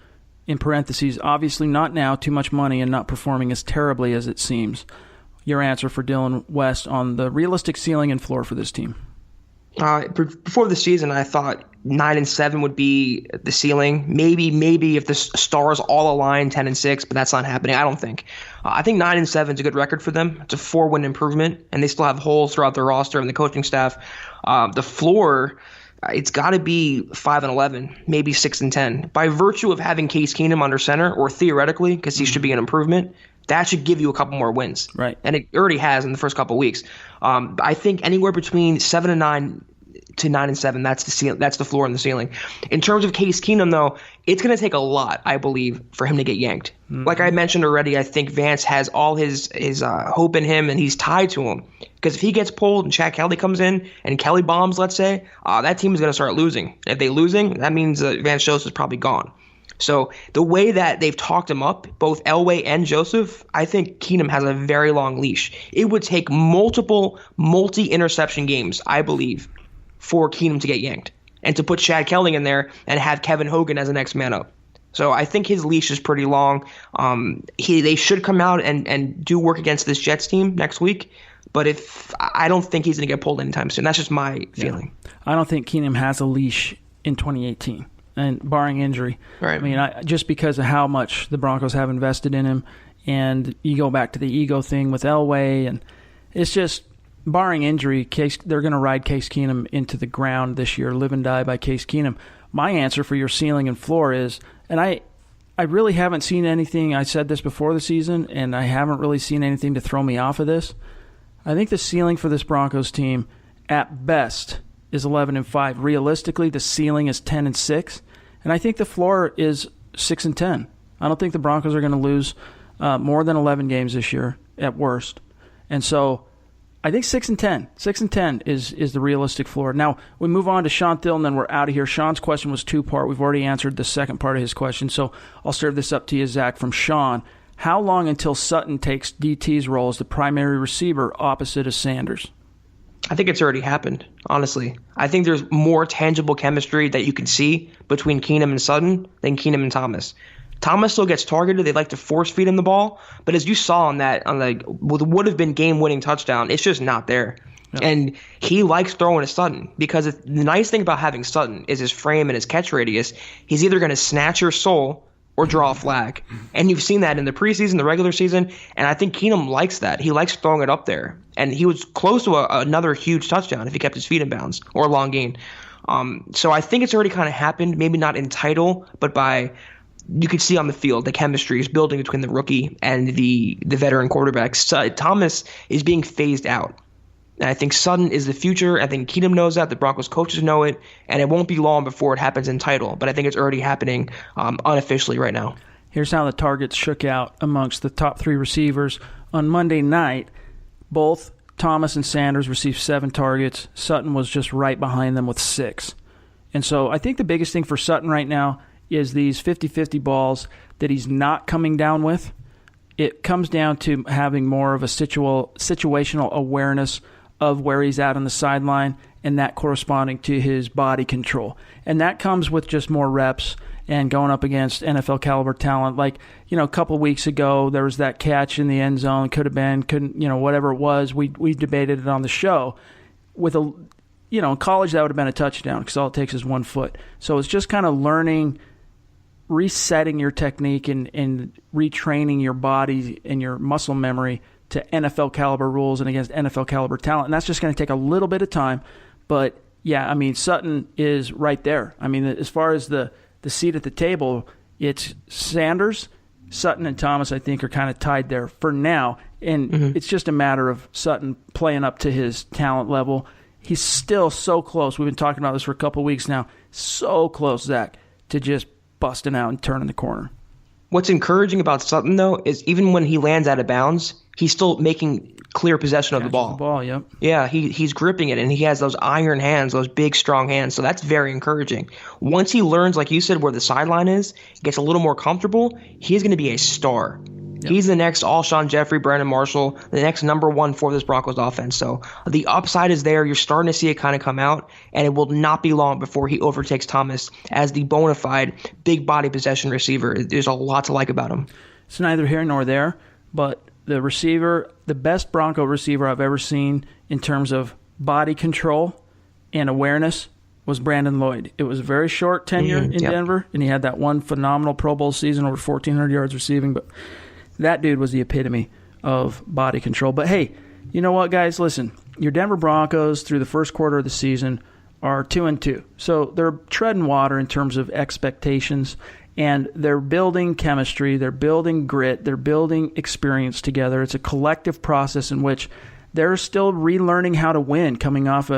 In parentheses, obviously not now, too much money and not performing as terribly as it seems. Your answer for Dylan West on the realistic ceiling and floor for this team. Before the season, I thought 9-7 would be the ceiling. Maybe if the stars all align, 10-6, but that's not happening. I don't think. I think 9-7 is a good record for them. It's a 4-win improvement, and they still have holes throughout their roster and the coaching staff. The floor, it's got to be 5-11, maybe 6-10. By virtue of having Case Keenum under center, or theoretically, because he should be an improvement, that should give you a couple more wins. Right. And it already has in the first couple of weeks. I think anywhere between 7-9 to 9-7, that's the ceiling, that's the floor and the ceiling. In terms of Case Keenum, though, it's going to take a lot, I believe, for him to get yanked. Mm-hmm. Like I mentioned already, I think Vance has all his hope in him, and he's tied to him. Because if he gets pulled and Chad Kelly comes in and Kelly bombs, let's say, that team is going to start losing. If they're losing, that means Vance Joseph is probably gone. So the way that they've talked him up, both Elway and Joseph, I think Keenum has a very long leash. It would take multi-interception games, I believe, for Keenum to get yanked and to put Chad Kelly in there and have Kevin Hogan as the next man up. So I think his leash is pretty long. They should come out and do work against this Jets team next week. But I don't think he's going to get pulled anytime soon. That's just my feeling. I don't think Keenum has a leash in 2018. And barring injury. Right. I mean, just because of how much the Broncos have invested in him And you go back to the ego thing with Elway, and it's just, barring injury, they're going to ride Case Keenum into the ground this year, live and die by Case Keenum. My answer for your ceiling and floor is, and I really haven't seen anything, I said this before the season, and I haven't really seen anything to throw me off of this. I think the ceiling for this Broncos team, at best, is 11-5. Realistically, the ceiling is 10-6, and I think the floor is 6-10. I don't think the Broncos are going to lose more than 11 games this year at worst, and so I think 6-10. 6-10 is the realistic floor. Now we move on to Sean Thill, and then we're out of here. Sean's question was two-part. We've already answered the second part of his question, so I'll serve this up to you, Zach. From Sean, how long until Sutton takes DT's role as the primary receiver opposite of Sanders? I think it's already happened, honestly. I think there's more tangible chemistry that you can see between Keenum and Sutton than Keenum and Thomas. Thomas still gets targeted. They like to force feed him the ball, but as you saw on what would have been game-winning touchdown, it's just not there. Yep. And he likes throwing to Sutton because the nice thing about having Sutton is his frame and his catch radius. He's either going to snatch your soul or draw a flag, and you've seen that in the preseason, the regular season, and I think Keenum likes that. He likes throwing it up there, and he was close to another huge touchdown if he kept his feet in bounds or a long gain. So I think it's already kind of happened, maybe not in title, but you could see on the field the chemistry is building between the rookie and the veteran quarterbacks. Thomas is being phased out. And I think Sutton is the future. I think Keenum knows that. The Broncos coaches know it. And it won't be long before it happens in title. But I think it's already happening unofficially right now. Here's how the targets shook out amongst the top three receivers. On Monday night, both Thomas and Sanders received 7 targets. Sutton was just right behind them with 6. And so I think the biggest thing for Sutton right now is these 50-50 balls that he's not coming down with. It comes down to having more of a situational awareness of where he's at on the sideline and that corresponding to his body control. And that comes with just more reps and going up against NFL caliber talent. Like, a couple weeks ago, there was that catch in the end zone, couldn't, whatever it was. We debated it on the show. In college, that would have been a touchdown because all it takes is 1 foot. So it's just kind of learning, resetting your technique and retraining your body and your muscle memory to NFL caliber rules and against NFL caliber talent. And that's just going to take a little bit of time. But yeah, Sutton is right there. As far as the seat at the table, it's Sanders, Sutton, and Thomas, I think, are kind of tied there for now. And it's just a matter of Sutton playing up to his talent level. He's still so close. We've been talking about this for a couple of weeks now. So close, Zach, to just busting out and turning the corner. What's encouraging about Sutton, though, is even when he lands out of bounds, he's still making clear possession of the ball. Yep. Yeah, he's gripping it, and he has those iron hands, those big, strong hands. So that's very encouraging. Once he learns, like you said, where the sideline is, gets a little more comfortable, he's going to be a star. Yep. He's the next Alshon Jeffrey, Brandon Marshall, the next number 1 for this Broncos offense. So the upside is there. You're starting to see it kind of come out, and it will not be long before he overtakes Thomas as the bona fide big body possession receiver. There's a lot to like about him. It's neither here nor there, but the receiver, the best Bronco receiver I've ever seen in terms of body control and awareness was Brandon Lloyd. It was a very short tenure in Denver, and he had that one phenomenal Pro Bowl season, over 1,400 yards receiving, but that dude was the epitome of body control. But hey, you know what, guys? Listen, your Denver Broncos through the first quarter of the season are 2-2. So they're treading water in terms of expectations, and they're building chemistry, they're building grit, they're building experience together. It's a collective process in which they're still relearning how to win, coming off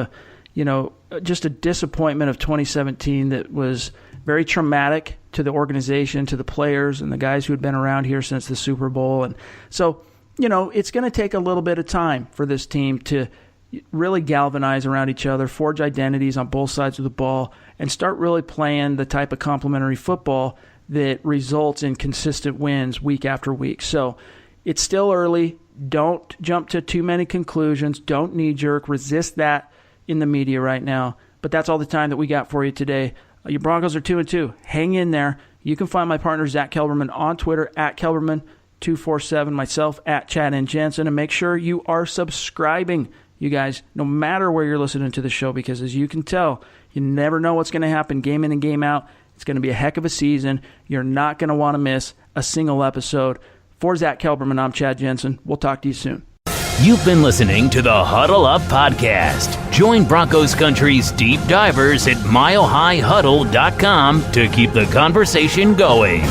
just a disappointment of 2017 that was very traumatic to the organization, to the players, and the guys who had been around here since the Super Bowl. And so, it's going to take a little bit of time for this team to really galvanize around each other, forge identities on both sides of the ball, and start really playing the type of complementary football that results in consistent wins week after week. So it's still early. Don't jump to too many conclusions. Don't knee-jerk. Resist that in the media right now. But that's all the time that we got for you today. Your Broncos are 2-2. Hang in there. You can find my partner, Zack Kelberman, on Twitter, @Kelberman247, myself, @Chad and Jensen, and make sure you are subscribing, you guys, no matter where you're listening to the show, because as you can tell, you never know what's going to happen game in and game out. It's going to be a heck of a season. You're not going to want to miss a single episode. For Zack Kelberman, I'm Chad Jensen. We'll talk to you soon. You've been listening to the Huddle Up Podcast. Join Broncos Country's deep divers at milehighhuddle.com to keep the conversation going.